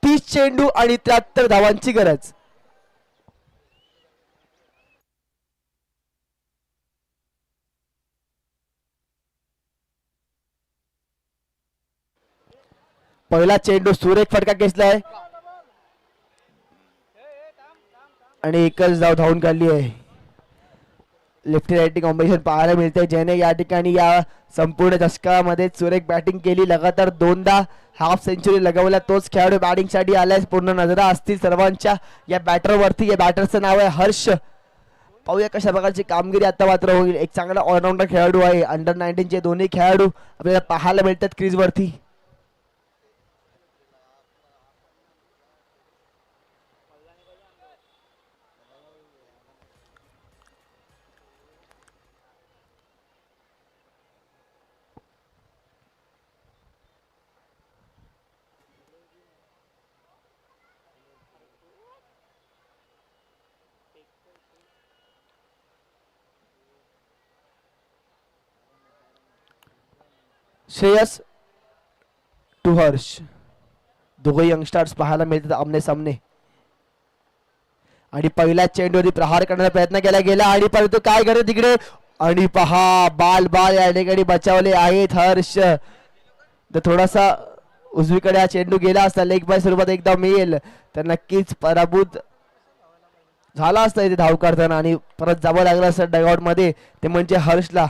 30 चेंडू आणि 73 धावांची गरज. पहिला चेंडू सुरेख फटका खेचलाय आणि एकच धाव धावून काढली आहे. लेफ्टी राईटी कॉम्बिनेशन पाहायला मिळते, ज्याने या ठिकाणी या संपूर्ण दशकामध्ये सुरेख बॅटिंग केली. लगातार 2दा हाफ सेंचुरी लगवल्या. तोच खेळाडू बॅटिंग साठी आलाय. पूर्ण नजरा असतील सर्वांच्या या बॅटरवरती. या बॅटरचं नाव आहे हर्ष. पाहूया कशा प्रकारची कामगिरी आता मात्र होईल. एक चांगला ऑलराऊंडर खेळाडू आहे. अंडर 19 दोन्ही खेळाडू आपल्याला पाहायला मिळतात क्रीजवरती. श्रेयस टू हर्ष, दोघे यंगस्टर्स पाहायला मिळतात आमने सामने. आणि पहिल्या चेंडूवरती प्रहार करण्याचा प्रयत्न केला गेला आणि परंतु काय करत तिकडे आणि पहा बाल या ठिकाणी बचावले आहेत हर्ष. तर थोडासा उजवीकडे हा चेंडू गेला असता, लेग बाय स्वरूपात एकदा मिळेल तर नक्कीच पराभूत झाला असता इथे धाव करताना आणि परत जावं लागलं असतं डगआउट मध्ये. ते म्हणजे हर्षला.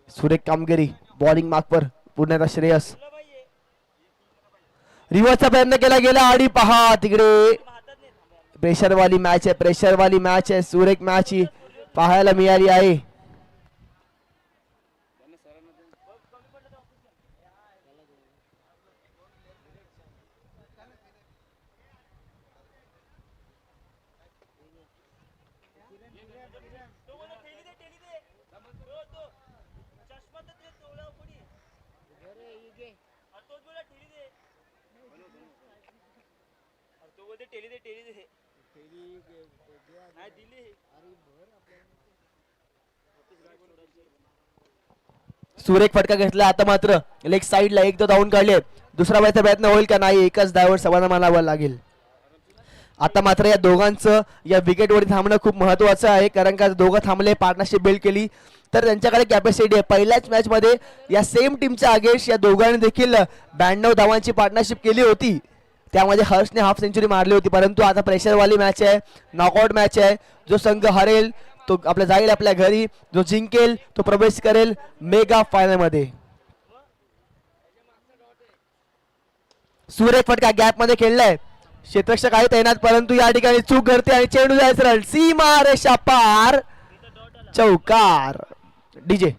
सुरेख कामगिरी बॉलिंग मार्कवर पुण्याचा श्रेयस. रिव्हर्सचा प्रयत्न केला गेला आणि पहा तिकडे प्रेशरवाली मॅच आहे. प्रेशरवाली मॅच आहे. सुरेख मॅच ही पाहायला मिळाली आहे. सुरेख फटका घेतला. आता मात्र लेग साइडला एक धावून काढले. दुसरा बॅटचा प्रयत्न होईल का नाही, एकच धावावर समाधान मानावं लागेल. आता मात्र या दोघांचं या विकेटवरती थांबणं खूप महत्वाचं आहे, कारण का दोघं थांबले, पार्टनरशिप बिल्ड केली तर त्यांच्याकडे कॅपॅसिटी आहे. पहिल्याच मॅच मध्ये या सेम टीमच्या अगेन्स्ट या दोघांनी देखील 92 धावांची पार्टनरशिप केली होती. त्यामध्ये हर्षने हाफ सेंचुरी मारली होती. परंतु आता प्रेशरवाली मॅच आहे, नॉकआउट मॅच आहे. जो संघ हरेल तो आपल्या जाईल आपल्या घरी, जो जिंकेल तो प्रवेश करेल मेगा फायनल मध्ये. सुरेख फटका गॅप मध्ये खेळलाय. क्षेत्ररक्षक आहे तैनात, परंतु या ठिकाणी चूक घडते आणि चेंडू जाय सरळ सीमा रेषा पार, चौकार. डीजे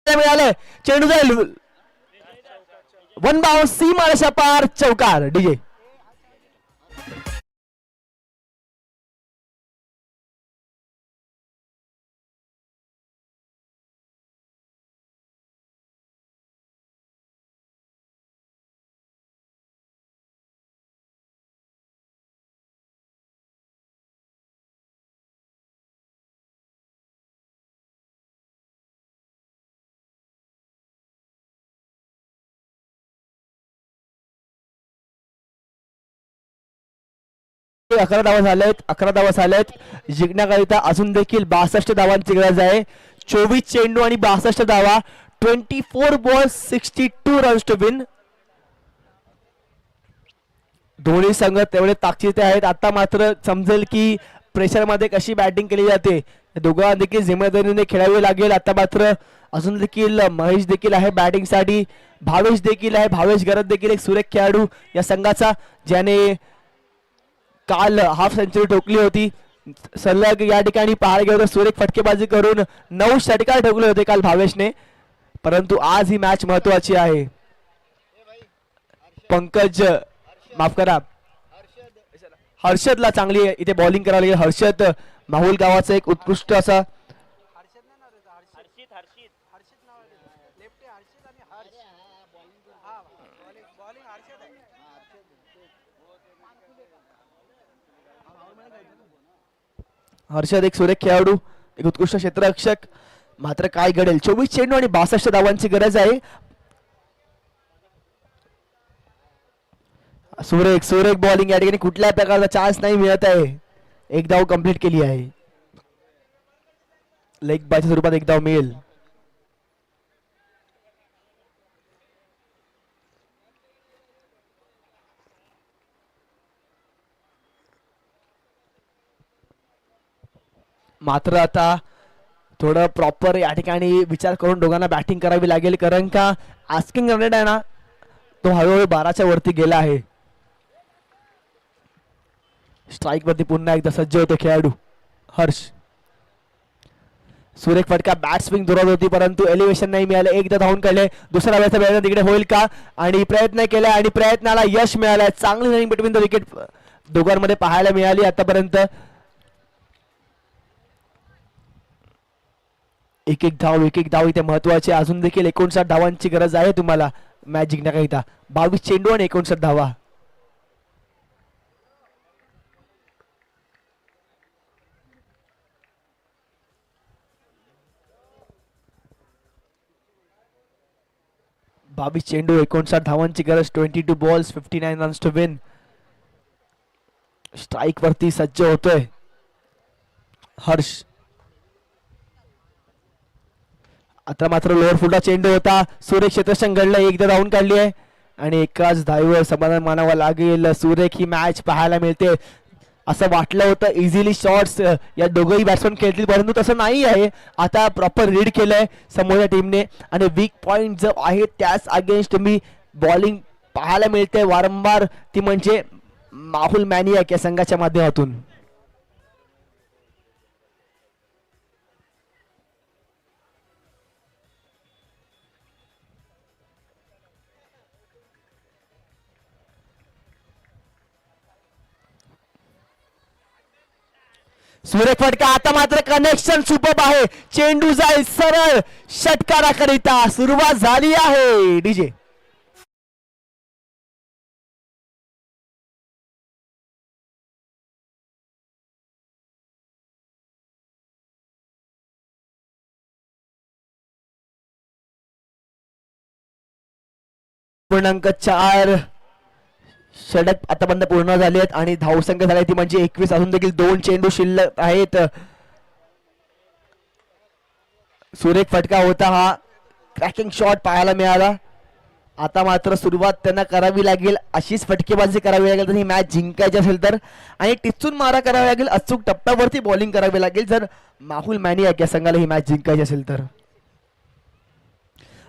मिळाले. चेंडू जाईल वन बाउंस सीमा रेषा पार, चौकार. डीजे 11 धावा झाल्यात जिंकण्याकरिता अजून देखील 62 धावांची गरज आहे. 24 चेंडू आणि 62 धावा. 24 बॉल्स 62 रन्स टू विन. दोन्ही संघ तेवढे ताकदीचे आहेत. आता मात्र समजेल की प्रेशर मध्ये कशी बॅटिंग केली जाते. दोघांना देखील जिम्मेदारीने खेळावे लागेल. आता मात्र अजून देखील महेश देखील आहे बॅटिंग साठी. भावेश देखील आहे. भावेश गरज देखील एक सुरेख खेळाडू या संघाचा, ज्याने काल हाफ सेंचुरी ठोकली होती. सलग या ठिकाणी पाहायला गेलो तर सुरेख फटकेबाजी करून 9 षटकार ठोकले होते काल भावेशने. परंतु आज ही मॅच महत्वाची आहे. पंकज माफ करा, हर्षदला चांगली इथे बॉलिंग करायला लागेल. हर्षद माहुल गावाचा एक उत्कृष्ट असा हर्षद एक सुरेख खेळाडू, एक उत्कृष्ट क्षेत्ररक्षक. मात्र काय घडेल. 24 चेंडू आणि 62 धावांची गरज आहे. सुरेख सुरेख बॉलिंग या ठिकाणी कुठल्याही प्रकारचा चान्स नाही मिळत आहे. एक धाव कंप्लीट केली आहे. लेग बायच्या स्वरूपात एक धाव मिळेल. मात्र आता थोडं प्रॉपर या ठिकाणी विचार करून दोघांना बॅटिंग करावी लागेल, कारण का आस्किंग रन रेट आहे ना तो हळूहळू 12च्या वरती गेला आहे. स्ट्राईक वरती पुन्हा एकदा सज्ज होतो खेळाडू हर्ष. सुरेख फटका बॅट स्विंग दुरावत होती परंतु एलिव्हेशन नाही मिळालं. एकदा धावून काढले. दुसरा वेळेचा प्रयत्न तिकडे होईल का आणि प्रयत्न केला आणि प्रयत्नाला यश मिळालंय. चांगली रनिंग बिटवीन द विकेट दोघांमध्ये पाहायला मिळाली आतापर्यंत. एक एक धाव इथे महत्वाची. अजून देखील 59 धावांची गरज आहे तुम्हाला मॅच जिंकण्याकरिता. 22 चेंडू आणि 59 धावा. बावीस चेंडू 59 धावांची गरज. 22 balls 59 runs to win. Strike वरती सज्ज होतोय हर्ष. आता मात्र लोअर फुलचा चेंडू होता. सुरेख क्षेत्ररक्षण घडलं. एकदा धावून काढली आहे आणि एकाच धावीवर समाधान मानावं लागेल. सुरेख ही मॅच पाहायला मिळते. असं वाटलं होतं इझिली शॉट्स या दोघंही बॅट्समॅन खेळतील परंतु तसं नाही आहे. आता प्रॉपर रीड केलंय समोरच्या टीमने आणि वीक पॉइंट जो आहे त्याच अगेन्स्ट मी बॉलिंग पाहायला मिळते वारंवार. ती म्हणजे माहुल मॅनियाक या संघाच्या माध्यमातून. सुरेख फटका. आता मात्र कनेक्शन सुपर आहे. चेंडू जाईल सरळ षटकाराकरिता. सुरुवात झाली आहे डीजे. पूर्णांक 4 षटक आतापर्यंत पूर्ण झाले आहेत आणि धावसंख्या झाली ती म्हणजे 21. अजून देखील 2 चेंडू शिल्लक आहेत. सुरेख फटका होता हा. क्रॅकिंग शॉट पाहायला मिळाला. आता मात्र सुरुवात त्यांना करावी लागेल. अशीच फटकेबाजी करावी लागेल तर ही मॅच जिंकायची असेल तर आणि टिचून मारा करावी लागेल. अचूक टप्प्यावरती बॉलिंग करावी लागेल जर माहुल मॅनियाक या संघाला ही मॅच जिंकायची असेल तर.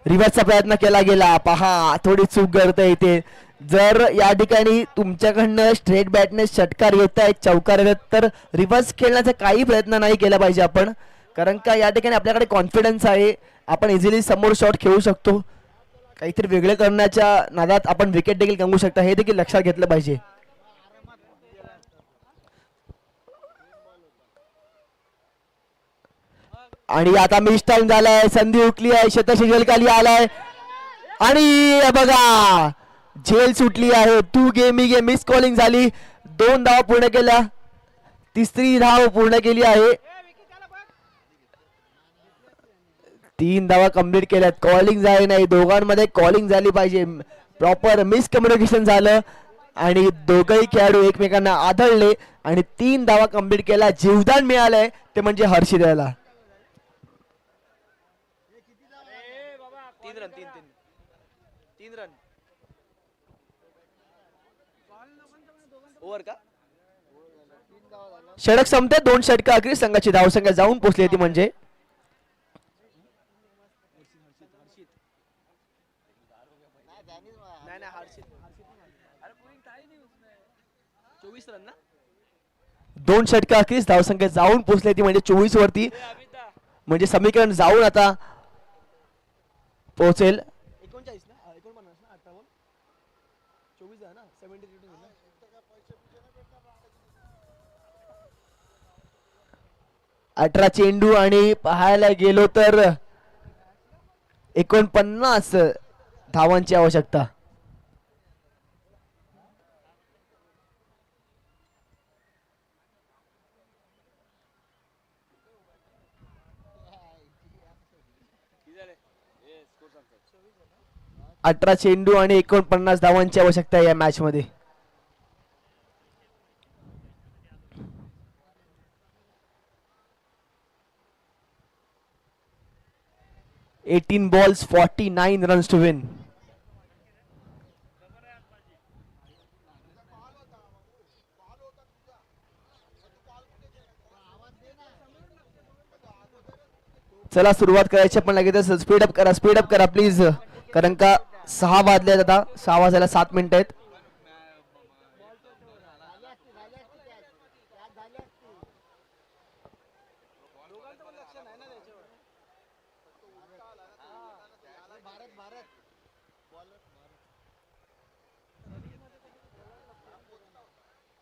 रिव्हर्सचा प्रयत्न केला गेला. पहा थोडी चूक करता येते. जर या ठिकाणी तुमच्याकडनं स्ट्रेट बॅटने षटकार येत आहेत, चौकार येत तर रिव्हर्स खेळण्याचा काही प्रयत्न नाही केला पाहिजे आपण, कारण का या ठिकाणी आपल्याकडे कॉन्फिडन्स आहे. आपण इझिली समोर शॉट खेळू शकतो. काहीतरी वेगळे करण्याच्या नादात आपण विकेट देखील गमवू शकता, हे देखील लक्षात घेतलं पाहिजे. आणि आता मिस टाइम झालाय. संधी हुकली आहे. शतक खाली आलाय आणि बघा झेल सुटली आहे. 2 गेम मिस कॉलिंग झाली. 2 धावा पूर्ण केल्या. तिसरी धाव पूर्ण केली आहे. 3 धावा कंप्लीट केल्यात. कॉलिंग झाली नाही. दोघांमध्ये कॉलिंग झाली पाहिजे. प्रॉपर मिस कम्युनिकेशन झालं. आणि दोघही खेळाडू एकमेकांना आदळले आणि 3 धावा कंप्लीट केला. जीवदान मिळालंय ते म्हणजे हर्षित याला. 3 रन 3 रन ओव्हर का षटक संपते. 2 षटक अखेर संघाची धावसंख्या जाऊन पोहोचली ती म्हणजे नाही हर्षित 24 रन ना 2 षटक अखेर धावसंख्या जाऊन पोहोचली ती म्हणजे 24 वरती. म्हणजे समीकरण जाऊन आता पोहोचेल 39 ना 49 ना 58 24 आहे ना 73 18 चेंडू आणि पाहायला गेलो तर 49 धावांची आवश्यकता. अठरा चेंडू आणि 49 धावांची आवश्यकता आहे या मॅच मध्ये. Eighteen balls 49 runs to win. चला सुरुवात करायची पण लगेच स्पीड अप करा प्लीज, कारण का 6 वाजले आता. 6 वाजायला 7 मिनिटं आहेत.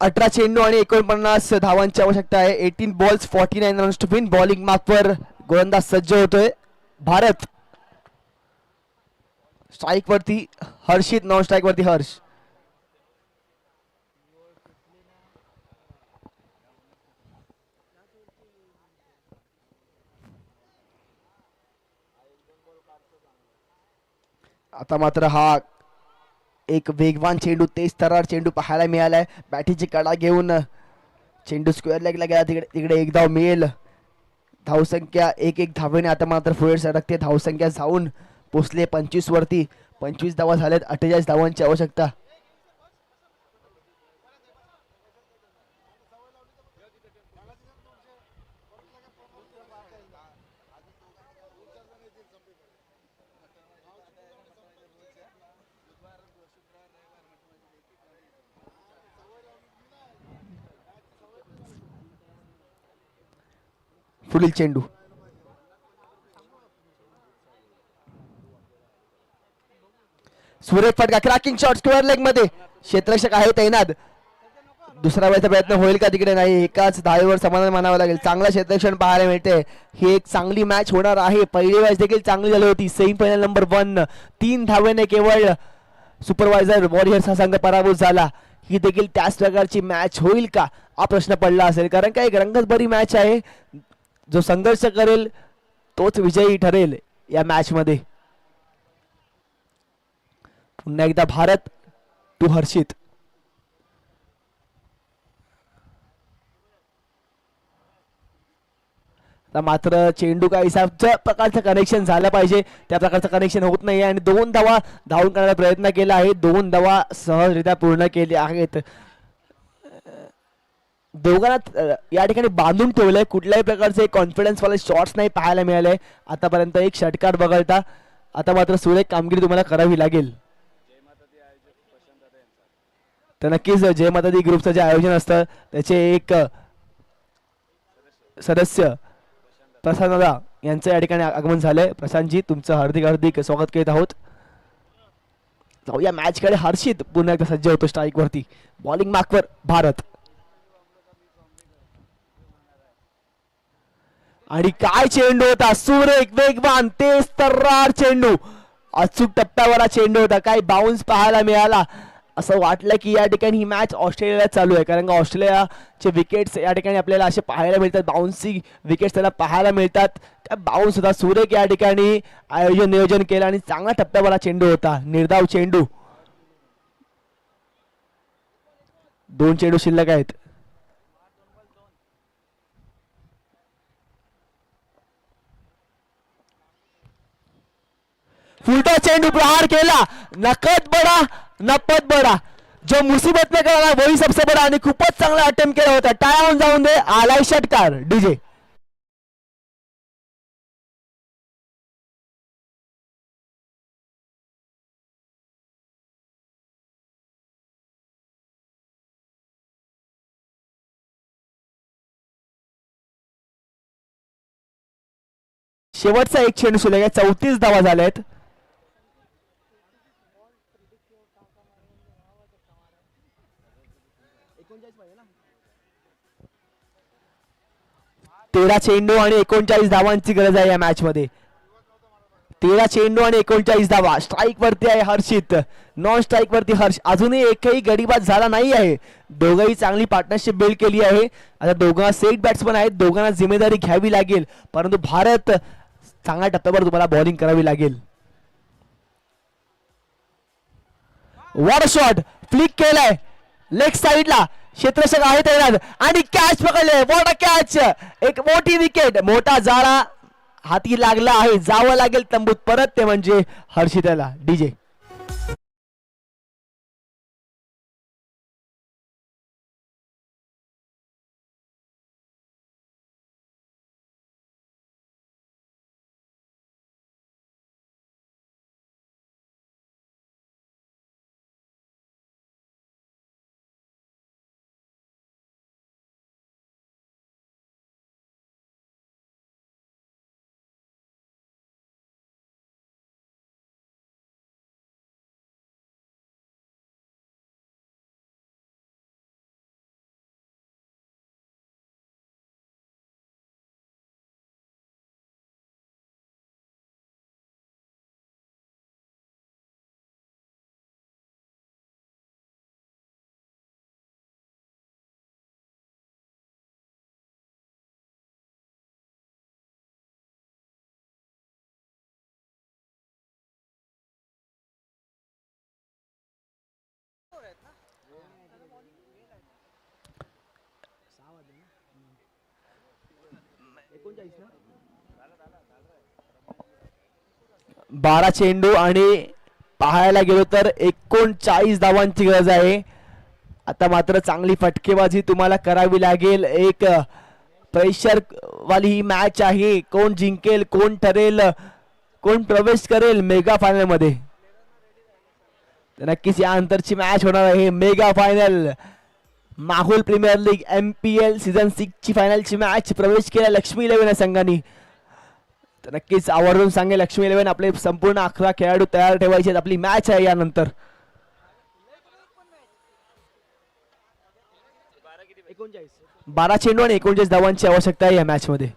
अठरा चेंडू आणि 49 धावांची आवश्यकता आहे. 18 balls 49 runs to win. Bowling मार्कवर गोलंदाज सज्ज होतोय भारत. स्ट्राइक वरती हर्षित, नॉन स्ट्राइक वरती हर्ष. आता मात्र हा एक वेगवान चेंडू, तेज तरार चेंडू पाहायला मिळालाय. बॅटीची कडा घेऊन चेंडू स्क्वेअर लेगला गेला. तिकडे एक धाव मिळेल. धावसंख्या 1-1 धावेने आता मात्र पुढे सरकते. धावसंख्या जाऊन पोचले 25 वरती. 25 धावा झाल्यात. 48 धावांची आवश्यकता. पुढील चेंडू सुरेख फटका, क्रॅकिंग शॉट स्क्वेअर लेग मध्ये. क्षेत्ररक्षक आहे तैनात. दुसरा वेळेचा प्रयत्न होईल का? तिकडे नाही. एकाच धावेवर समाधान मानावं लागेल. चांगला क्षेत्ररक्षण पाहायला मिळते. ही एक चांगली मॅच होणार आहे. पहिली मॅच देखील चांगली झाली होती. सेमीफायनल नंबर 1 3 धावेने केवळ सुपरवायझर वॉरियर्स हा संघ पराभूत झाला. ही देखील त्याच प्रकारची मॅच होईल का हा प्रश्न पडला असेल, कारण का एक रंगतभरी मॅच आहे. जो संघर्ष करेल तोच विजयी ठरेल या मॅच मध्ये. पुन्हा एकदा भारत टू हर्षित. मात्र चेंडू काही प्रकारचं कनेक्शन झालं पाहिजे, त्या प्रकारचं कनेक्शन होत नाही आणि 2 धावा धावून करण्याचा प्रयत्न केला आहे. 2 धावा सहजरित्या पूर्ण केले आहेत. दोघांना या ठिकाणी बांधून ठेवलंय. कुठल्याही प्रकारचे कॉन्फिडन्स वाले शॉट्स नाही पाहायला मिळाले आतापर्यंत. एक षटकार वगळता. आता मात्र सुरेख कामगिरी तुम्हाला करावी लागेल. तर नक्कीच जय माता दी ग्रुपचं जे आयोजन असतं त्याचे एक सदस्य प्रशांत दादा यांचं या ठिकाणी आगमन झालंय. प्रशांतजी तुमचं हार्दिक स्वागत करीत आहोत. जाऊया मॅच कडे. हर्षित पुन्हा एकदा सज्ज होतो स्ट्राईक वरती. बॉलिंग मार्कवर भारत. आणि काय चेंडू होता. सुरेख, वेगवान, तेज तर्रार चेंडू. अचूक टप्प्यावर चेंडू होता. काही बाउन्स पाहायला मिळाला. असं वाटलं की या ठिकाणी ही मॅच ऑस्ट्रेलियाला चालू आहे, कारण का ऑस्ट्रेलियाचे विकेट्स या ठिकाणी आपल्याला असे पाहायला मिळतात. बाउन्सी विकेट्स त्याला पाहायला मिळतात. त्या बाउन्स होता. सुरेख या ठिकाणी नियोजन केलं आणि चांगला टप्प्यावर चेंडू होता. निर्धाव चेंडू. 2 चेंडू शिल्लक आहेत. फुलटा चेंडू प्रहार केला. नकद बडा नपद बडा. जो मुसीबत में करा वही सबसे बडा. आणि खूपच चांगला अटेम्प्ट केला होता. टाळ्या जाऊन दे. आलाय षटकार डीजे. शेवटचा एक चेंडू शिल्लक आहे. 34 धावा झाल्यात. तेरा चेंडू आणि 39 धावांची गरज आहे या मॅच मध्ये. 13 चेंडू आणि 39 धावा. स्ट्राईक वरती आहे हर्षित. नॉन स्ट्राईक वरती हर्ष. अजूनही एकही गडीबाज झाला नाही आहे. दोघंही चांगली पार्टनरशिप बिल्ड केली आहे. आता दोघांना सेट बॅट्समन आहेत. दोघांना जिम्मेदारी घ्यावी लागेल. परंतु भारत चांगल्या टप्प्यावर तुम्हाला बॉलिंग करावी लागेल. वॉट शॉट फ्लिक केलाय लेग साइडला. क्षेत्ररक्षक आहे तैनात आणि कॅच पकडले. What a catch. एक मोठी विकेट. मोठा जाळा हाती लागला आहे. जावं लागेल तंबूत परत. ते म्हणजे हर्षिताला. डीजे. बारा चेंडू आणि पाहायला गेलो तर 39 धावांची गरज आहे. आता मात्र चांगली फटकेबाजी तुम्हाला करावी लागेल. एक प्रेशर वाली ही मॅच आहे. कोण जिंकेल, कोण ठरेल, कोण प्रवेश करेल मेगा फायनल मध्ये. नक्कीच या अंतरची मॅच होणार आहे. Mega final Mahul premier league MPL season 6 ची फायनलची मॅच. प्रवेश केला लक्ष्मी 11 या संघाने. तर नक्कीच आवर्जून सांगेल लक्ष्मी 11 आपले संपूर्ण 11 खेळाडू तयार ठेवायचे आहेत. आपली मॅच आहे यानंतर. 12 चेंडू आणि 39 धावांची आवश्यकता आहे या मॅच मध्ये.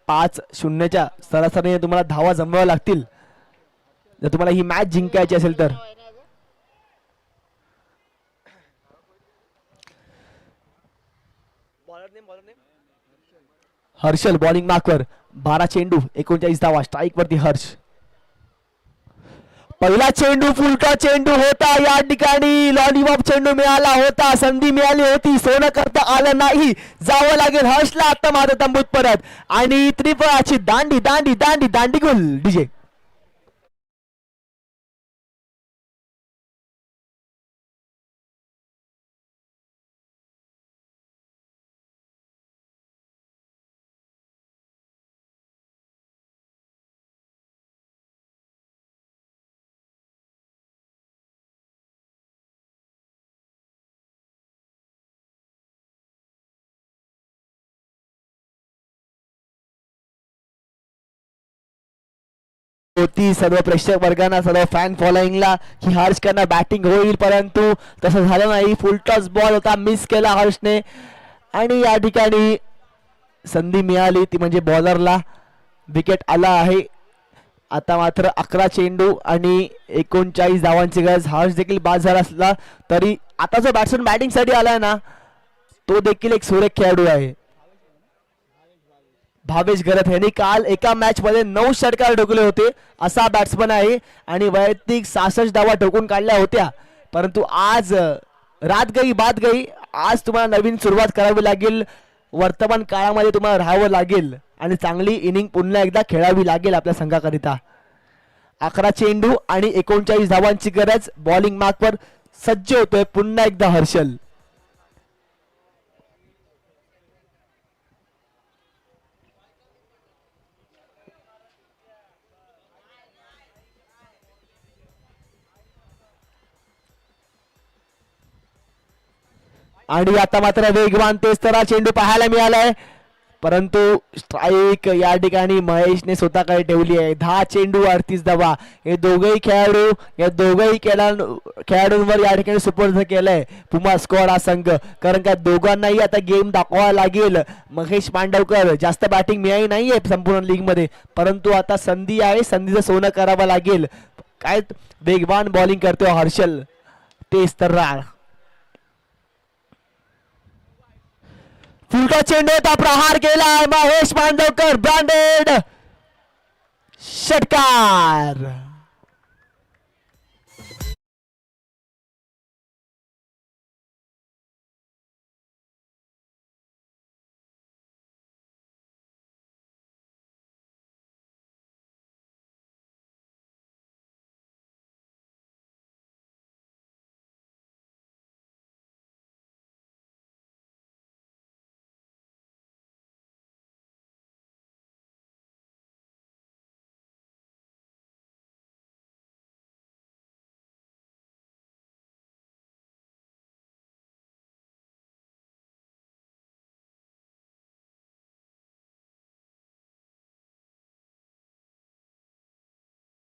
.5 सरासरीने तुम्हाला धावा जमवाव्या लागतील जर तुम्हाला ही मॅच जिंकायची असेल तर. हर्षल बॉलिंग मार्कवर. 12 चेंडू 39 धावा. स्ट्राईक वरती हर्ष. पहिला चेंडू फुलका चेंडू होता. या ठिकाणी लॉलीपॉप चेंडू मिळाला होता. संधी मिळाली होती. सोनं करता आलं नाही. जावं लागेल हर्षला आता मात्र तंबूत परत. आणि त्रिफळाची दांडी दांडी दांडी दांडी गुल. डीजे. होती सर्व प्रेक्षक वर्गांना, सर्व फॅन फॉलोईंगला की हर्ष करणं बॅटिंग होईल, परंतु तसं झालं नाही. फुल टॉस बॉल होता, मिस केला हर्षने आणि या ठिकाणी संधी मिळाली ती म्हणजे बॉलरला. विकेट आला आहे. आता मात्र 11 चेंडू आणि 39 धावांची गरज. हर्ष देखील बाद झाला असला तरी आता जो बॅट्समन बॅटिंग साठी आलाय ना तो देखील एक सुरेख खेळाडू आहे. भावेश गरत यांनी काल एका मॅच मध्ये 9 षटकार ठोकले होते असा बॅट्समन आहे आणि वैयक्तिक 66 धावा ठोकून काढल्या होत्या. परंतु आज रात गई बात गई, आज तुम्हाला नवीन सुरुवात करावी लागेल, वर्तमान काळामध्ये तुम्हाला राहावं लागेल आणि चांगली इनिंग पुन्हा एकदा खेळावी लागेल आपल्या संघाकरिता. 11 चेंडू आणि 39 धावांची गरज. बॉलिंग मार्कवर सज्ज होतोय पुन्हा एकदा हर्षल. आणि आता मात्र वेगवान तेजतरा चेंडू पाहायला मिळालाय, परंतु स्ट्राईक या ठिकाणी महेशने स्वतःकडे ठेवली आहे. 10 चेंडू 38 धावा. हे दोघही खेळाडू या दोघही खेळाडूंवर या ठिकाणी सुपूर्द केलंय पुमा स्क्वॉड हा संघ, कारण का दोघांनाही आता गेम दाखवावा लागेल. महेश पांडवकर जास्त बॅटिंग मिळाली नाहीये संपूर्ण लीग मध्ये, परंतु आता संधी आहे, संधीचं सोनं करावं लागेल. काय वेगवान बॉलिंग करतोय हर्षल तेजतर्रा. फुलका चेंडू होता, प्रहार केलाय महेश पांडवकर, ब्रँडेड षटकार.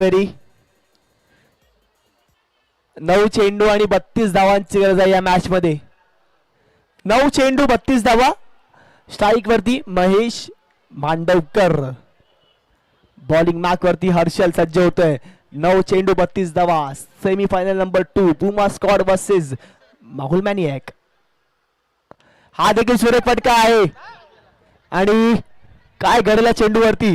तरी 9 चेंडू आणि 32 धावांची गरज आहे या मॅच मध्ये. 9 चेंडू 32 धावा. स्ट्राईक वरती महेश मांडवकर, बॉलिंग मॅक वरती हर्षल सज्ज होतोय. 9 चेंडू 32 धावा. सेमीफायनल नंबर 2 पुमा स्क्वॉड वर्सेस माहुल मॅनियॅक. हा देखील सूर्यफटका आहे आणि काय घडलं चेंडू वरती.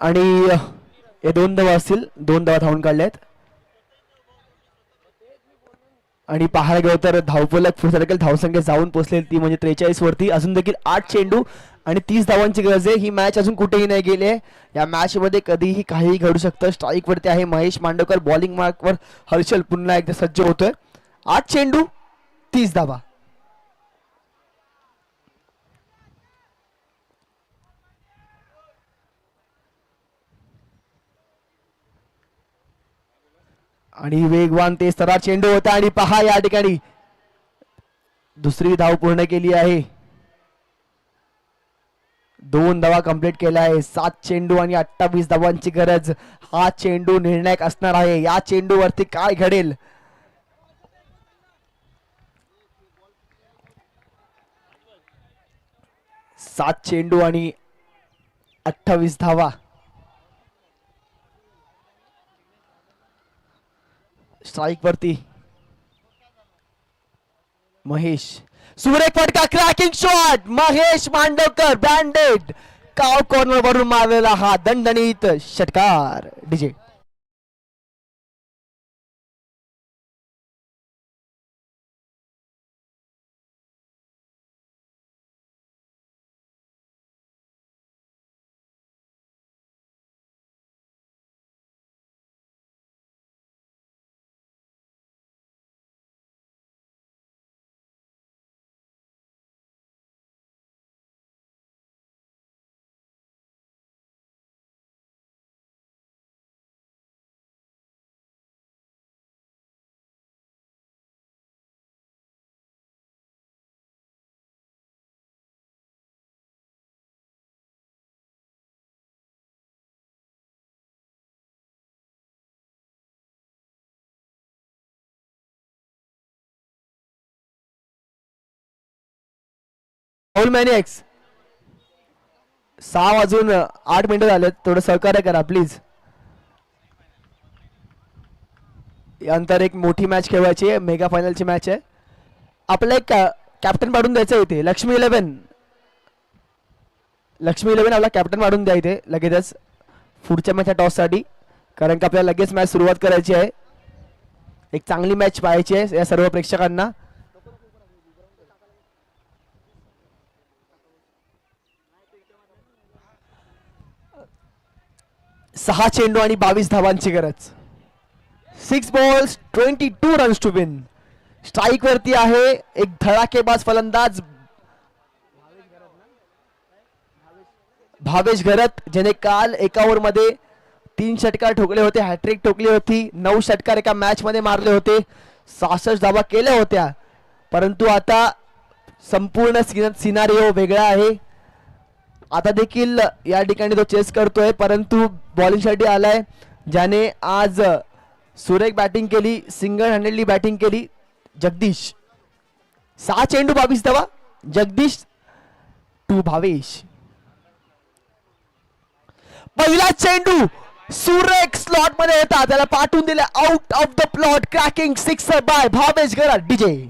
आणि हे 2 धावा असतील, 2 धावा धावून काढल्यात. आणि पाहायला गेलो तर धावफलक पुढे देखील धावसंख्या जाऊन पोहोचलेली ती म्हणजे 43 वरती. अजून देखील 8 चेंडू आणि 30 धावांची गरज आहे. ही मॅच अजून कुठेही नाही गेली. या मॅच मध्ये कधीही काहीही घडू शकतं. स्ट्राईक वरती आहे महेश मांडवकर, बॉलिंग मार्कवर हर्षल पुन्हा एकदा सज्ज होतोय. 8 चेंडू 30 धावा. आणि वेगवान ते सरा चेंडू होता आणि पहा या ठिकाणी दुसरी धाव पूर्ण केली आहे. 2 धावा कंप्लीट केल्या आहे. 7 चेंडू आणि 28 धावांची गरज. हा चेंडू निर्णायक असणार आहे. या चेंडूवरती काय घडेल? सात चेंडू आणि 28 धावा. स्ट्राइक वरती महेश. सुरेख फटका, cracking shot. Mahesh Mandavkar branded काव कॉर्नर वरून मारलेला हा दणदणीत षटकार. डीजे राहुल मॅनियक्स. 6 वाजून 8 मिनिटं झालेत. थोडं सहकार्य करा प्लीज. यानंतर एक मोठी मॅच खेळवायची आहे. मेगा फायनलची मॅच आहे. आपल्याला एक कॅप्टन पाडून द्यायचं इथे. लक्ष्मी 11 आपला कॅप्टन पाडून द्या इथे लगेचच पुढच्या मॅचच्या टॉससाठी. कारण की आपल्याला लगेच मॅच सुरुवात करायची आहे. एक चांगली मॅच पाहायची आहे या सर्व प्रेक्षकांना. 6 चेंडू आणि 22 धावांची गरज. 6 balls 22 runs to win. Strike वरती आहे एक धडाकेबाज फलंदाज भावेश घरत, ज्याने काल एका ओव्हर मध्ये 3 षटकार ठोकले होते. हॅट्रिक ठोकली होती. 9 षटकार एका मॅच मध्ये मारले होते. 66 धावा केल्या होत्या. परंतु आता संपूर्ण सिनारिओ वेगळा आहे. आता देखील या ठिकाणी तो चेस करतोय, परंतु बॉलिंग साठी आलाय ज्याने आज सुरेख बॅटिंग केली. सिंगल हँडेडली बॅटिंग केली. जगदीश. 6 चेंडू 22 धावा. जगदीश टू भावेश. पहिला चेंडू सुरेख स्लॉट मध्ये होता, त्याला पाठवून दिले out of the plot. Cracking sixer by Bhavesh घरात. डीजे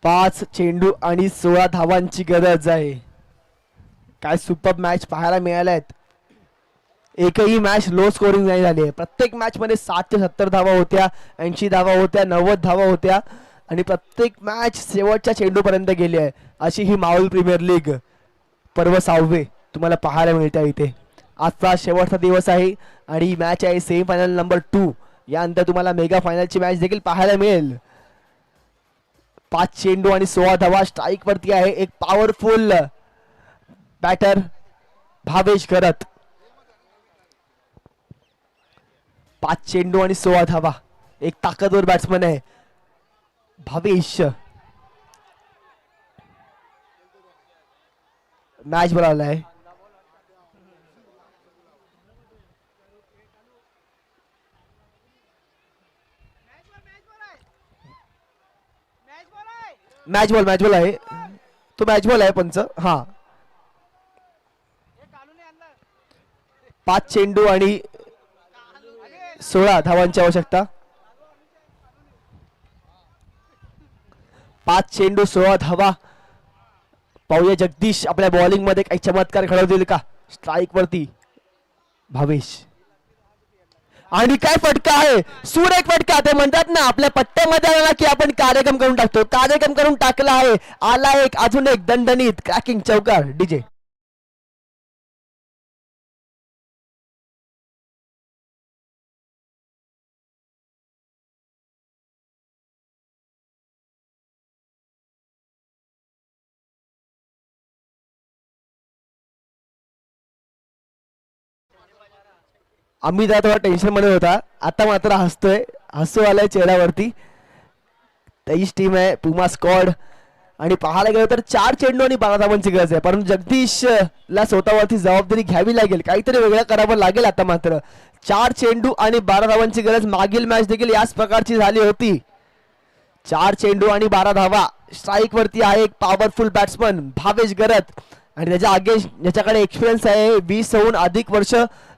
पाच चेंडू आणि 16 धावांची गरज आहे. काय सुपर मॅच पाहायला मिळाल्यात. एकही मॅच लो स्कोरिंग नाही झाली आहे. प्रत्येक मॅच मध्ये 7 ते 70 धावा होत्या, 80 धावा होत्या, 90 धावा होत्या आणि प्रत्येक मॅच शेवटच्या चेंडू पर्यंत गेली आहे. अशी ही माऊल प्रीमियर लीग पर्व 6वे तुम्हाला पाहायला मिळते इथे. आजचा शेवटचा दिवस आहे आणि ही मॅच आहे सेमी फायनल नंबर 2. यानंतर तुम्हाला मेगा फायनलची मॅच देखील पाहायला मिळेल. 5 चेंडू आणि 16 धावा. स्ट्राइक वरती आहे एक पॉवरफुल बॅटर भावेश घरत. 5 चेंडू आणि 16 धावा. एक ताकदवर बॅट्समन आहे भावेश. मॅच बोलावला आहे. मॅच बॉल आहे तो. मॅच बॉल आहे पंच. हा 5 चेंडू आणि 16 धावांची आवश्यकता. 5 चेंडू 16 धावा. पाहूया जगदीश आपल्या बॉलिंग मध्ये काही चमत्कार घडवतील का. स्ट्राइक वरती भावेश आणि काय फटका आहे, सुरेख फटका. ते म्हणतात ना आपल्या पट्ट्यामध्ये आला ना की आपण कार्यक्रम करून टाकतो, कार्यक्रम करून टाकला आहे. आला एक अजून एक दणदणीत क्रॅकिंग चौकार डीजे. अमित थोडा टेन्शन मध्ये होता, आता मात्र हसतोय, हसू आलाय चेहऱ्यावरती. तेच टीम आहे पुमा स्क्वॉड आणि पाहायला गेलं तर 4 चेंडू आणि 12 धावांची गरज आहे. परंतु जगदीश ला स्वतःवरती जबाबदारी घ्यावी लागेल, काहीतरी वेगळं करावं लागेल. आता मात्र 4 चेंडू आणि 12 धावांची गरज. मागील मॅच देखील याच प्रकारची झाली होती. 4 चेंडू आणि 12 धावा. स्ट्राईक वरती आहे एक पॉवरफुल बॅट्समन भावेश गरत आणि त्याच्या अगेन्स्ट ज्याच्याकडे एक्सपिरियन्स आहे 20हून अधिक वर्ष,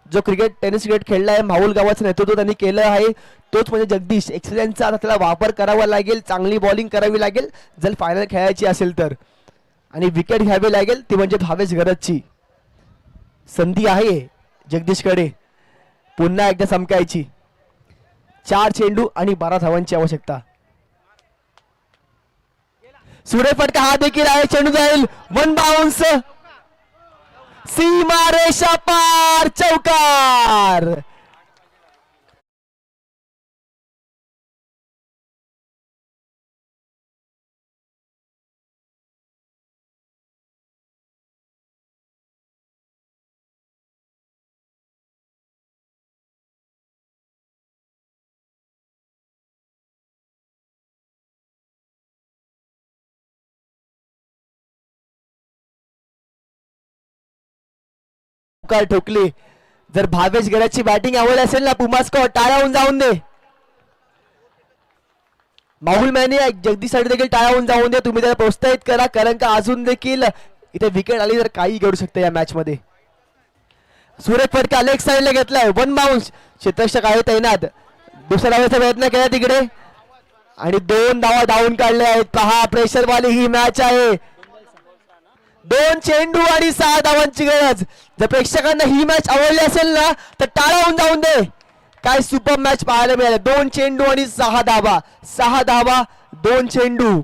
जो टेनिस क्रिकेट खेळला आहे, माहुल गावाचं नेतृत्व त्यांनी केलं आहे, तोच म्हणजे जगदीश. एक्सपिरियन्सचा आता त्याला वापर करावा लागेल, चांगली बॉलिंग करावी लागेल जर फायनल खेळायची असेल तर, आणि विकेट घ्यावी लागेल ती म्हणजे भावेश गरजची. संधी आहे जगदीशकडे पुन्हा एकदा चमकायची. 4 चेंडू आणि 12 धावांची आवश्यकता. सुरेख फटका हा देखील आहे, चेंडू जाईल, 1 बाउन्स, सीमा रेषा पार, चौकार. ठोकली. जर भावेश गरजची बॅटिंग आवडली असेल ना पुमा स्क्वॉड, टाळ्या जाऊन दे. माहुल मॅनी जगदीशसाठी देखील टाळ्या जाऊन दे. तुम्ही त्याला प्रोत्साहित करा, कारण का अजून देखील इथे विकेट आली तर काही घडू शकते या मॅच मध्ये. सुरेख फटका लेग साईडला घेतलाय, 1 बाउन्स. क्षेत्ररक्षक आहे तैनात, दुसऱ्या धावाचा प्रयत्न केला तिकडे आणि 2 धावा धावून काढले आहेत. पहा प्रेशर वाली ही मॅच आहे. 2 चेंडू आणि 6 धावांची गरज. जर प्रेक्षकांना ही मॅच आवडली असेल ना तर टाळा होऊन जाऊन दे. काय सुपर मॅच पाहायला मिळाले. 2 चेंडू आणि 6 धावा, 6 धावा 2 चेंडू.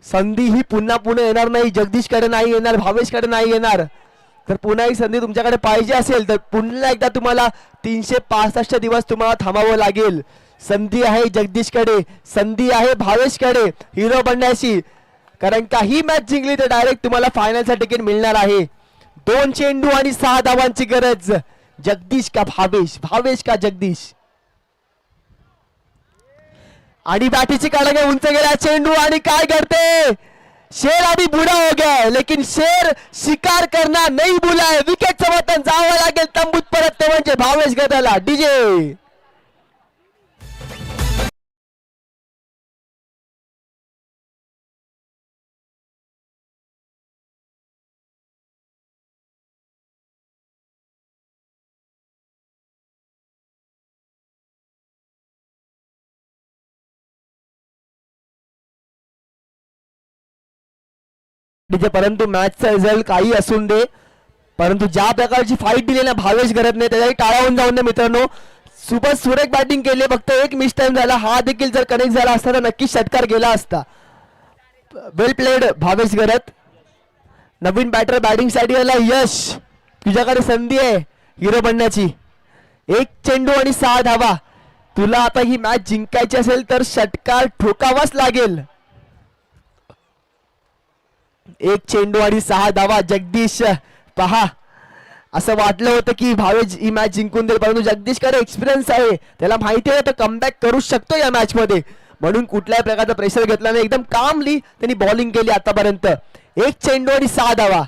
संधी ही पुन्हा येणार नाही, जगदीशकडे नाही येणार, भावेशकडे नाही येणार. तर पुन्हा ही संधी तुमच्याकडे पाहिजे असेल तर पुन्हा एकदा तुम्हाला 365 दिवस तुम्हाला थांबावं लागेल. संधी आहे जगदीशकडे, संधी आहे भावेशकडे हिरो बनण्याची, कारण काही मॅच जिंकली तर डायरेक्ट तुम्हाला फायनलचं तिकीट मिळणार आहे. 2 चेंडू आणि 6 धावांची गरज. जगदीश का भावेश, भावेश का जगदीश. आणि बॅटीची काढा उंच गेला चेंडू आणि काय करते, शेर अभी बुरा हो गया है, लेकिन शेर शिकार करना नहीं भूला है. विकेटचं वतन जावं लागेल तंबूत परत, ते म्हणजे भावेश गदाला. डीजे परंतु मॅचचा रिझल्ट काही असून दे, परंतु ज्या प्रकारची फाईट दिली ना भावेश गरज नाही त्याच्याही टाळावून जाऊन दे मित्रांनो. सुपर सुरेख बॅटिंग केली, फक्त एक मिस टाइम झाला. हा देखील जर कनेक्ट झाला असता तर नक्कीच षटकार गेला असता. वेल प्लेड भावेश गरज. नवीन बॅटर बॅटिंग साठी आला. यश तुझ्याकडे संधी आहे हिरो बनण्याची. 1 चेंडू आणि 6 धावा. तुला आता ही मॅच जिंकायची असेल तर षटकार ठोकावाच लागेल. 1 चेंडू आणि 6 धावा. जगदीश पहा असं वाटलं होतं की भावेश ही मॅच जिंकून देईल, परंतु जगदीशकडे एक्सपिरियन्स आहे, त्याला माहिती आहे तो कमबॅक करू शकतो या मॅच मध्ये, म्हणून कुठल्याही प्रकारचा प्रेशर घेतला नाही. एकदम कामली त्यांनी बॉलिंग केली आतापर्यंत. 1 चेंडू आणि 6 धावा.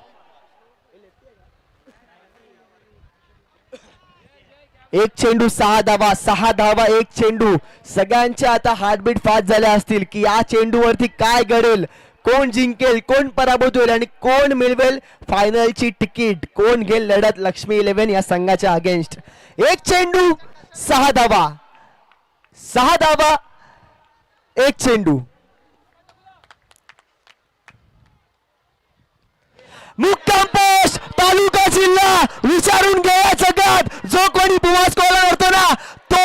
1 चेंडू 6 धावा, 6 धावा 1 चेंडू. सगळ्यांच्या आता हार्टबीट फास्ट झाल्या असतील की या चेंडूवरती काय घडेल, कोण जिंकेल, कोण पराभूत होईल आणि कोण मिळवेल फायनलची तिकीट, कोण घेईल लढत लक्ष्मी 11 या संघाच्या अगेन्स्ट. 1 चेंडू 6 धावा, 6 धावा 1 चेंडू. मुक्काम पोस्ट तालुका जिल्हा विचारून घ्या सगळ्यात, जो कोणी बुवास कॉलर होतो ना तो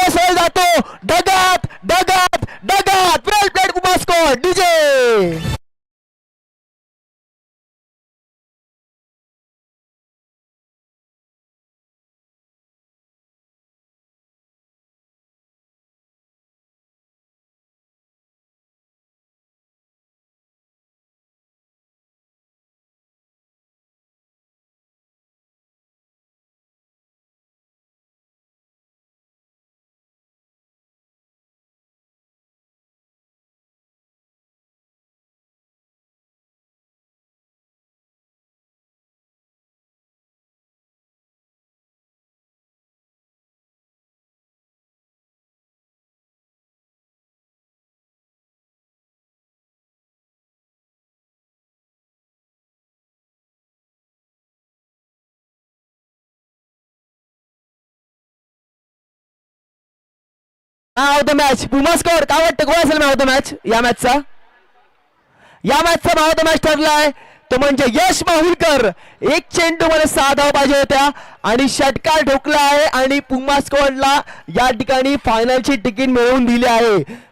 मॅन ऑफ द मॅच पुमा स्कोर. काय वाटतं कोण असेल मॅन ऑफ द मॅच या मॅचचा मॅन ऑफ द मॅच ठरलाय तो म्हणजे यश माहुरकर. एक चेंडू मध्ये 6 धावा पाहिजे होत्या आणि षटकार ठोकला आहे आणि पुमा स्क्वॉडला या ठिकाणी फायनलची तिकीट मिळवून दिली आहे.